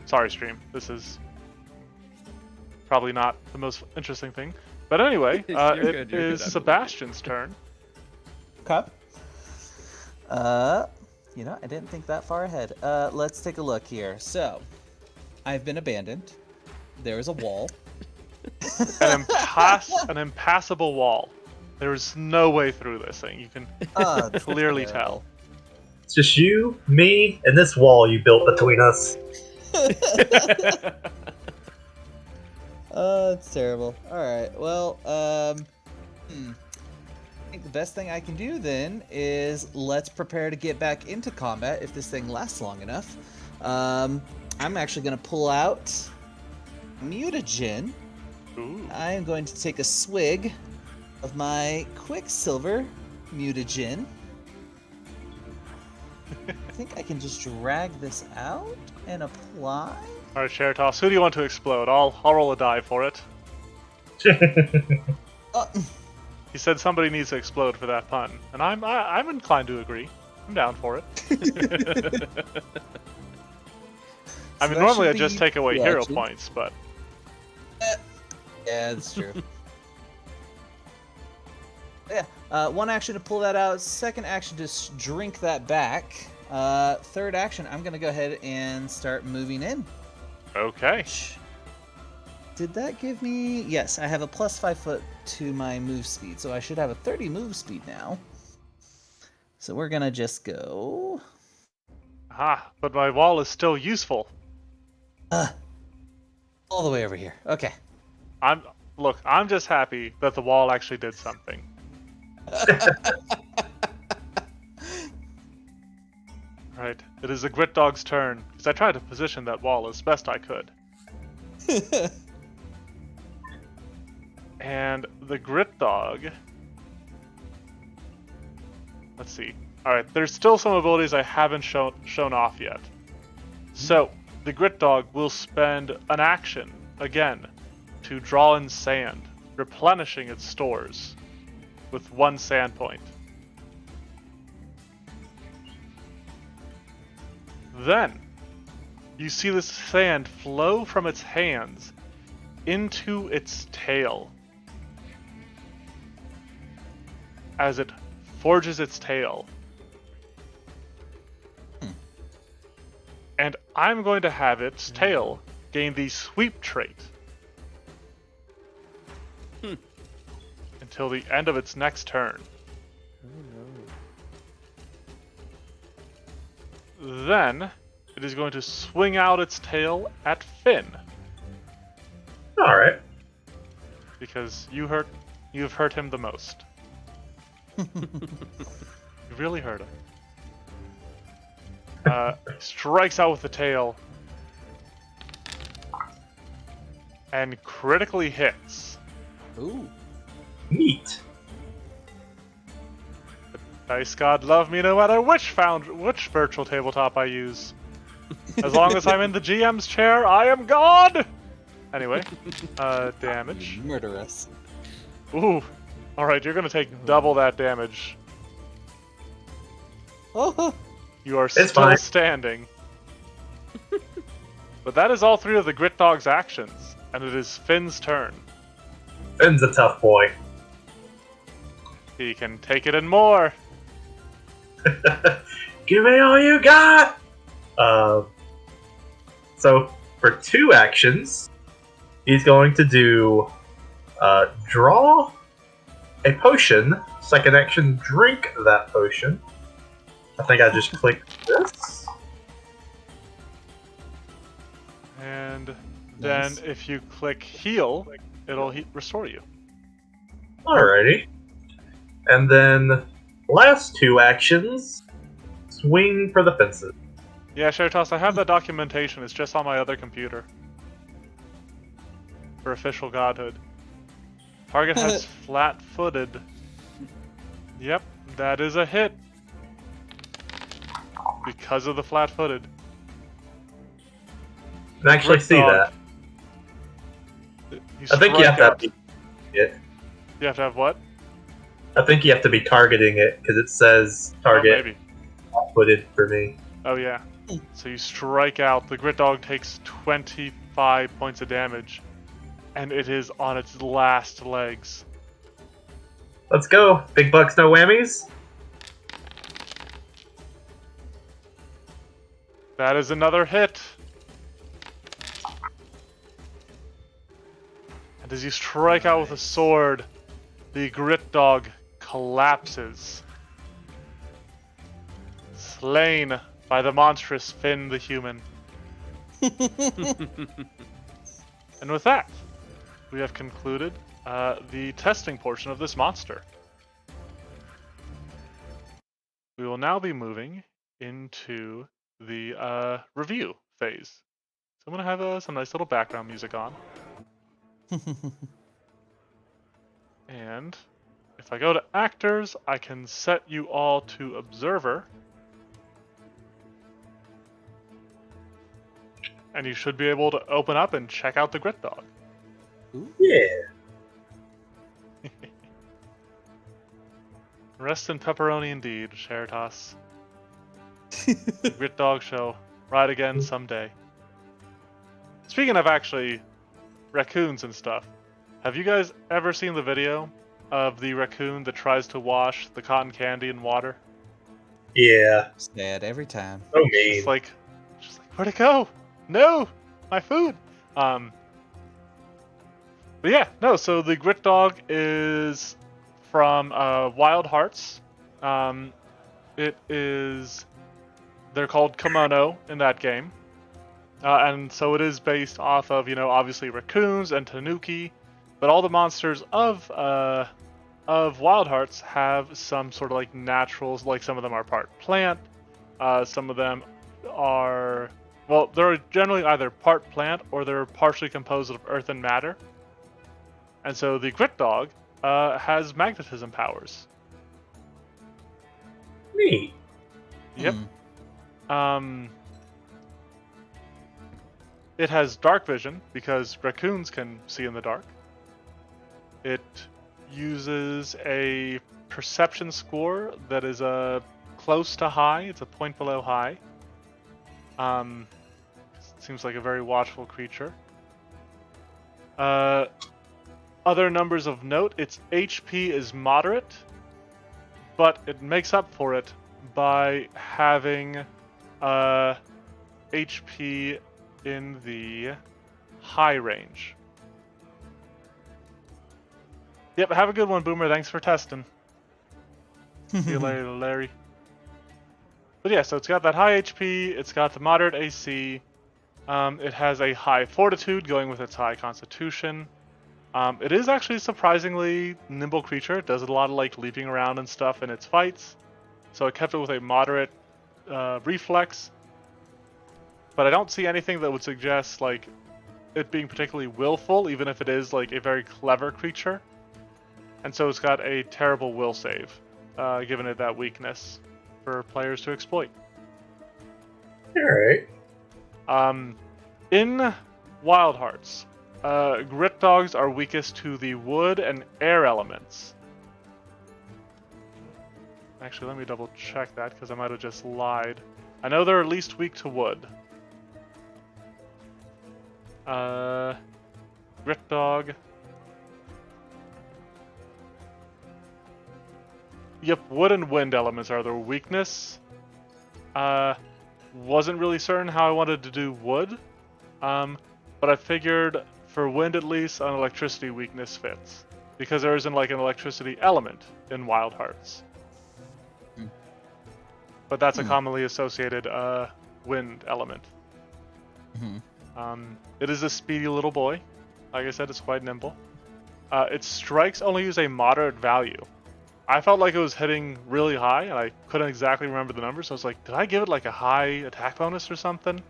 Sorry, stream. This is probably not the most interesting thing. But anyway, You're good, it you're good, is I believe Sebastian's turn. Okay. You know, I didn't think that far ahead. Let's take a look here. So, I've been abandoned. There is a wall. An impassable wall. There is no way through this thing. You can clearly tell. It's just you, me, and this wall you built between us. It's terrible. Alright, well, I think the best thing I can do then is let's prepare to get back into combat if this thing lasts long enough. I'm actually going to pull out mutagen. Ooh. I am going to take a swig of my Quicksilver mutagen. I think I can just drag this out and apply. All right, Sheritos, who do you want to explode? I'll roll a die for it. Oh, He said somebody needs to explode for that pun, and I'm inclined to agree. I'm down for it. I So mean, that normally I should just be take away two hero actions. points, but yeah, that's true. Yeah, one action to pull that out. Second action to drink that back. Third action, I'm gonna go ahead and start moving in. okay. Did that give me? Yes, I have a plus 5 foot to my move speed, so I should have a 30 move speed now. So we're gonna just go. Ah, but my wall is still useful. All the way over here. Okay. I'm just happy that the wall actually did something. Right, it is the Gritdog's turn, because I tried to position that wall as best I could. And the Gritdog let's see. All right, there's still some abilities I haven't shown off yet. So the Gritdog will spend an action again to draw in sand, replenishing its stores with 1 sand point. Then you see the sand flow from its hands into its tail as it forges its tail. And I'm going to have its tail gain the sweep trait until the end of its next turn. Then it is going to swing out its tail at Finn. Alright. Because you've hurt him the most. You really hurt him. Strikes out with the tail and critically hits. Ooh. Neat. Dice God love me no matter which virtual tabletop I use. As long as I'm in the GM's chair, I am God! Anyway, damage. Murderous. Ooh. Alright, you're gonna take double that damage. Oh. You are It's still fine. standing. But that is all 3 of the Gritdog's actions, and it is Finn's turn. Finn's a tough boy. He can take it and more. Give me all you got! So, for 2 actions, he's going to do draw a potion. Second action, drink that potion. I think I just clicked this. And then Nice. if you click heal, it'll restore you. Alrighty. And then, last 2 actions, swing for the fences. Yeah, Shertos, I have the documentation. It's just on my other computer. For official godhood. Target has flat-footed. Yep, that is a hit. Because of the flat-footed. I can actually see Gritdog. that. You I think you have to strike have out- it. You have to have what? I think you have to be targeting it because it says Oh, target maybe. footed for me. Oh, yeah. So you strike out. The Gritdog takes 25 points of damage. And it is on its last legs. Let's go. Big bucks, no whammies. That is another hit. And as you strike out with a sword, the Gritdog collapses. Slain by the monstrous Finn the human. And with that, we have concluded the testing portion of this monster. We will now be moving into the review phase. So I'm going to have some nice little background music on. And if I go to actors, I can set you all to observer. And you should be able to open up and check out the Gritdog. Yeah. Rest in pepperoni indeed, Sheritas. The Gritdog shall ride again someday. Speaking of actually raccoons and stuff, have you guys ever seen the video of the raccoon that tries to wash the cotton candy in water? Yeah. Sad every time. So mean. Just like, where'd it go? No, my food. But yeah, no. So the Gritdog is from Wild Hearts. It is. They're called kimono in that game, and so it is based off of obviously raccoons and tanuki, but all the monsters of Wild Hearts have some sort of like naturals. Like some of them are part plant, some of them are. Well, they're generally either part plant or they're partially composed of earth and matter. And so the Gritdog has magnetism powers. Neat. Yep. Hmm. It has dark vision because raccoons can see in the dark. It uses a perception score that is close to high. It's a point below high. Seems like a very watchful creature. Other numbers of note, its HP is moderate, but it makes up for it by having HP in the high range. Yep, have a good one, Boomer. Thanks for testing. See you later, Larry. But yeah, so it's got that high HP, it's got the moderate AC, it has a high fortitude going with its high constitution. It is actually a surprisingly nimble creature. It does a lot of like leaping around and stuff in its fights. So I kept it with a moderate reflex. But I don't see anything that would suggest like it being particularly willful, even if it is like a very clever creature. And so it's got a terrible will save, giving it that weakness for players to exploit. Alright. In Wild Hearts, Gritdogs are weakest to the wood and air elements. Actually, let me double check that because I might have just lied. I know they're at least weak to wood. Gritdog. Yep, wood and wind elements are their weakness. Wasn't really certain how I wanted to do wood, but I figured for wind at least an electricity weakness fits, because there isn't like an electricity element in Wild Hearts. But that's a commonly associated wind element. It is a speedy little boy. Like I said, it's quite nimble. Its strikes only use a moderate value. I felt like it was hitting really high, and I couldn't exactly remember the numbers, so I was like, did I give it like a high attack bonus or something?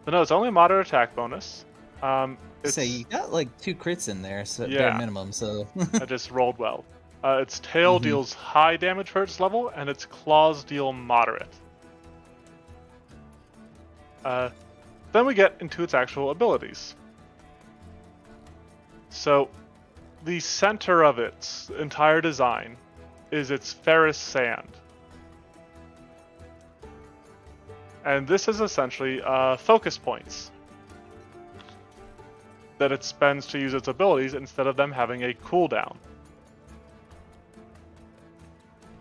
But no, it's only a moderate attack bonus. Say you got like 2 crits in there, so Yeah. bare minimum. So I just rolled well. Its tail deals high damage for its level, and its claws deal moderate. Then we get into its actual abilities. So, the center of its entire design is its ferrous sand. And this is essentially focus points that it spends to use its abilities instead of them having a cooldown.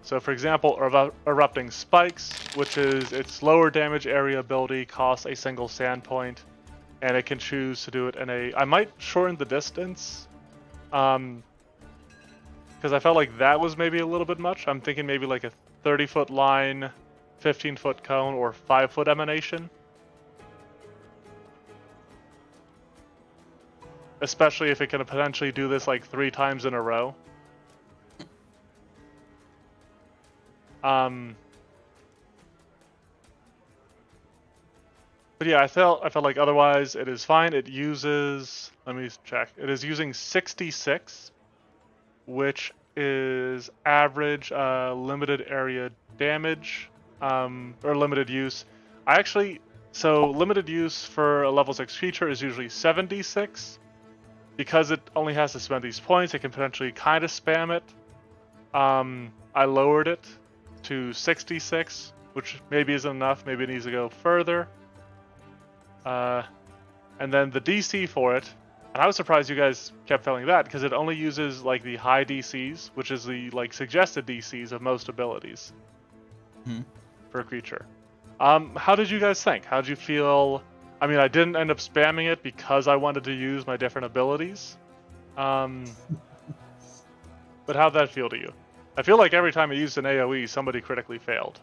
So for example, Erupting Spikes, which is its lower damage area ability, costs a single sand point, and it can choose to do it in a... I might shorten the distance, because I felt like that was maybe a little bit much. I'm thinking maybe like a 30-foot line, 15-foot cone, or 5-foot emanation. Especially if it can potentially do this like 3 times in a row. But yeah, I felt like otherwise it is fine. It uses, let me check. It is using 66, which is average limited area damage, or limited use. So limited use for a level 6 creature is usually 76. Because it only has to spend these points, it can potentially kind of spam it. I lowered it to 66, which maybe isn't enough. Maybe it needs to go further. And then the DC for it, and I was surprised you guys kept failing that, because it only uses like the high DCs, which is the like suggested DCs of most abilities for a creature. How did you guys think? How did you feel? I mean, I didn't end up spamming it because I wanted to use my different abilities. But how'd that feel to you? I feel like every time I used an AoE, somebody critically failed.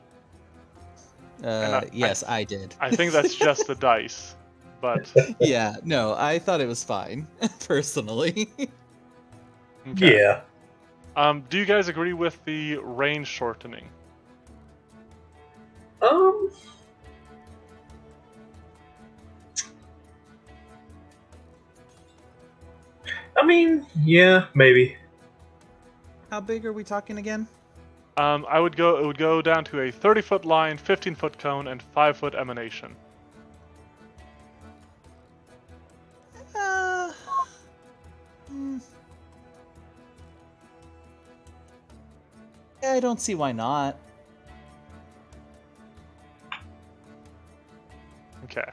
yes, I did. I think that's just the dice, but... Yeah, no, I thought it was fine, personally. Okay. Yeah. Do you guys agree with the range shortening? I mean, yeah, maybe. How big are we talking again? I would go. It would go down to a 30-foot line, 15-foot cone, and 5-foot emanation. Uh, hmm. Yeah, I don't see why not. Okay.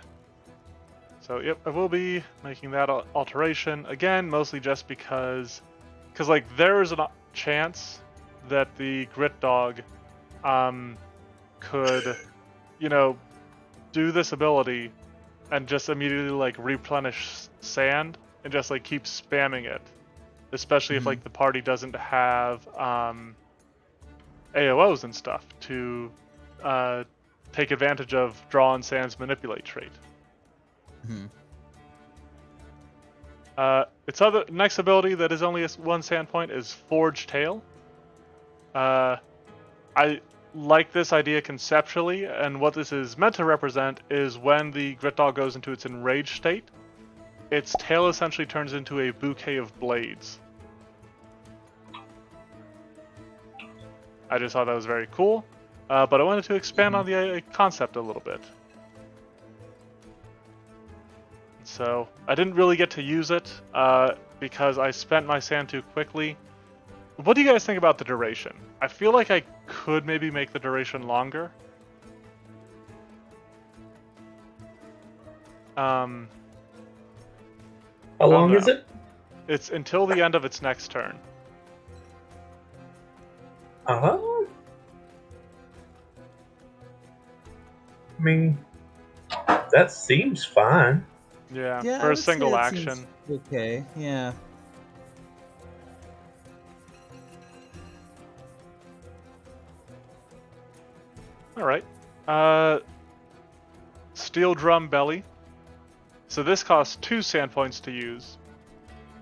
So yep, I will be making that alteration again, mostly just because like there is a chance that the Gritdog could, you know, do this ability and just immediately like replenish sand and just like keep spamming it, especially if like the party doesn't have AOOs and stuff to take advantage of draw on sand's manipulate trait. Its other next ability that is only one sand point is Forge Tail. I like this idea conceptually, and what this is meant to represent is when the Gritdog goes into its enraged state, its tail essentially turns into a bouquet of blades. I just thought that was very cool, but I wanted to expand on the concept a little bit. So I didn't really get to use it because I spent my sand too quickly. What do you guys think about the duration? I feel like I could maybe make the duration longer. How long is it? It's until the end of its next turn. I mean, that seems fine. Yeah, Yeah, for I a would say single that seems action. okay, yeah. Alright. Steel Drum Belly. So this costs 2 sand points to use.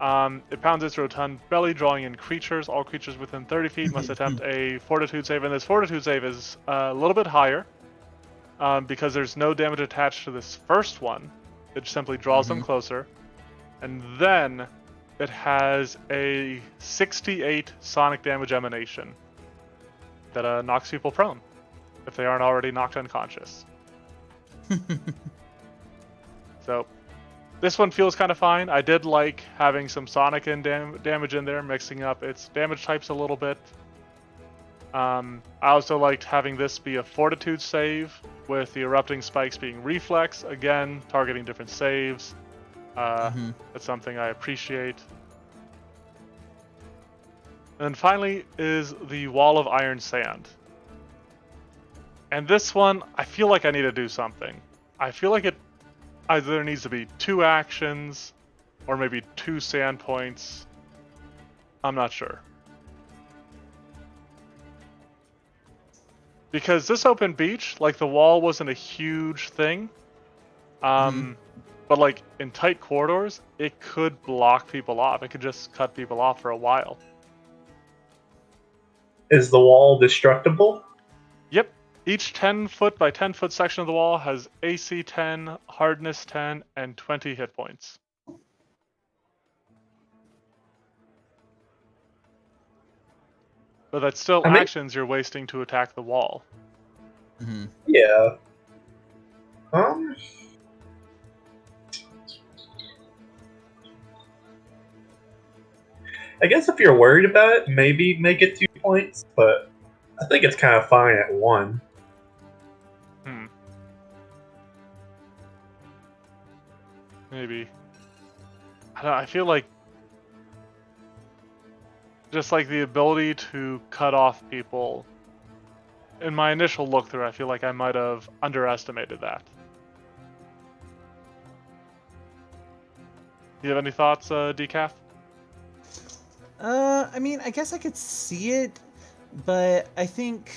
It pounds its rotund belly, drawing in creatures. All creatures within 30 feet must attempt a fortitude save, and this fortitude save is a little bit higher because there's no damage attached to this first one. It simply draws them closer. And then it has a 68 sonic damage emanation that knocks people prone if they aren't already knocked unconscious. So this one feels kind of fine. I did like having some sonic damage in there, mixing up its damage types a little bit. I also liked having this be a fortitude save with the erupting spikes being reflex, again targeting different saves. That's something I appreciate. And then finally is the Wall of Iron Sand. And this one, I feel like I need to do something. I feel like it either needs to be 2 actions or maybe 2 sand points. I'm not sure. Because this open beach, like the wall wasn't a huge thing. But like in tight corridors, it could block people off. It could just cut people off for a while. Is the wall destructible? Yep. Each 10-foot by 10-foot section of the wall has AC 10, hardness 10, and 20 hit points. But that's still actions you're wasting to attack the wall. Yeah. I guess if you're worried about it, maybe make it 2 points, but I think it's kind of fine at 1. Maybe. I don't know, I feel like just like the ability to cut off people. In my initial look through, I feel like I might have underestimated that. Do you have any thoughts, Decaf? I mean, I guess I could see it, but I think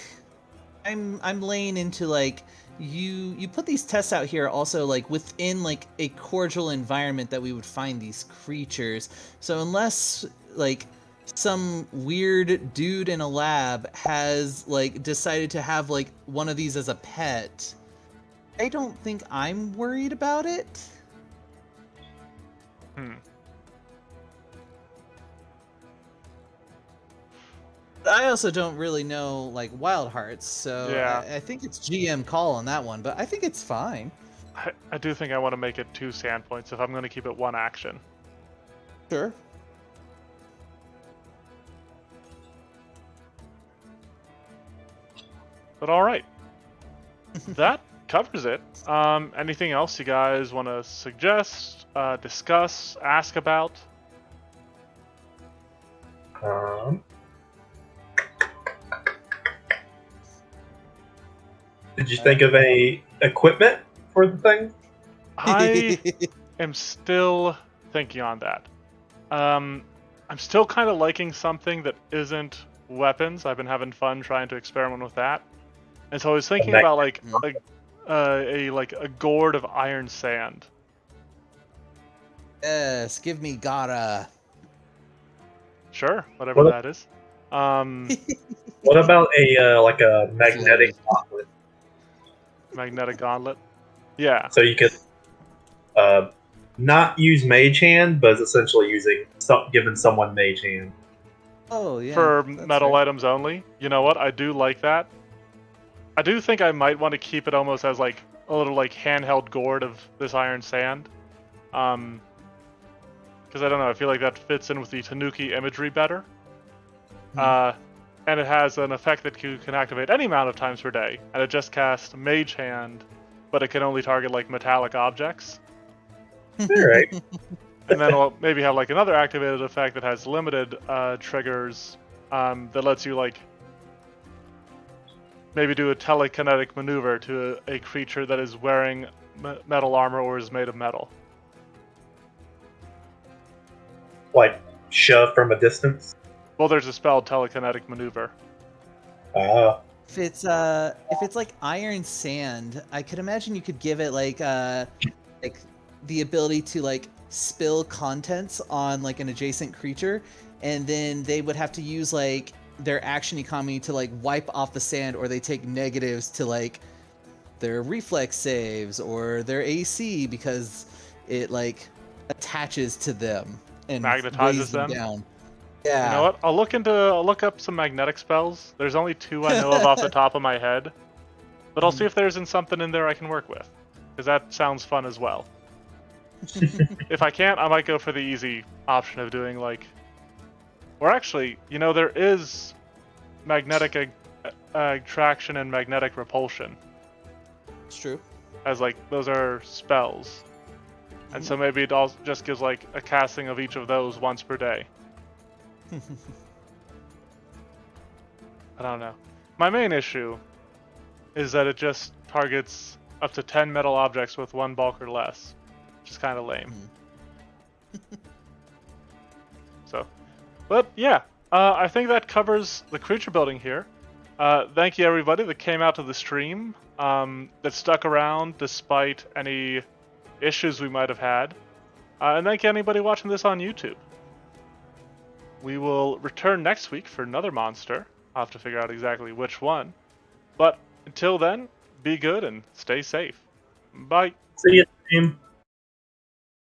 I'm laying into like you put these tests out here also like within like a cordial environment that we would find these creatures. So unless like some weird dude in a lab has like decided to have like one of these as a pet, I don't think I'm worried about it. I also don't really know like Wild Hearts, so Yeah. I think it's GM call on that one, but I think it's fine. I do think I want to make it 2 sand points if I'm going to keep it 1 action. Sure. But all right, that covers it. Anything else you guys want to suggest, discuss, ask about? Did you think of a equipment for the thing? I am still thinking on that. I'm still kind of liking something that isn't weapons. I've been having fun trying to experiment with that, and so I was thinking about like a gourd of iron sand. Yes, give me Gara. Sure, whatever What- that is. What about a magnetic gauntlet? Magnetic gauntlet. Yeah. So you could not use Mage Hand, but it's essentially giving someone Mage Hand. Oh yeah. For that's metal fair. items only. You know what? I do like that. I do think I might want to keep it almost as like a little like handheld gourd of this iron sand. Because I don't know, I feel like that fits in with the Tanuki imagery better. And it has an effect that you can activate any amount of times per day, and it just casts Mage Hand, but it can only target like metallic objects. Alright. And then we'll maybe have like another activated effect that has limited triggers that lets you like maybe do a telekinetic maneuver to a creature that is wearing metal armor or is made of metal. Like shove from a distance. Well, there's a spell telekinetic maneuver. If it's like iron sand, I could imagine you could give it like the ability to like spill contents on like an adjacent creature, and then they would have to use like their action economy to like wipe off the sand, or they take negatives to like their reflex saves or their AC because it like attaches to them and Magnetizes weighs them them? down. Yeah. You know what? I'll look up some magnetic spells. There's only 2 I know of off the top of my head, but I'll see if there's something in there I can work with, because that sounds fun as well. If I can't, I might go for the easy option of doing like, or actually, you know, there is magnetic attraction and magnetic repulsion, It's true. as like those are spells, and so maybe it all just gives like a casting of each of those once per day. I don't know. My main issue is that it just targets up to 10 metal objects with 1 bulk or less, which is kind of lame. So, but yeah, I think that covers the creature building here. Thank you everybody that came out to the stream, that stuck around despite any issues we might have had. And thank you anybody watching this on YouTube. We will return next week for another monster. I'll have to figure out exactly which one. But until then, be good and stay safe. Bye. See you, team.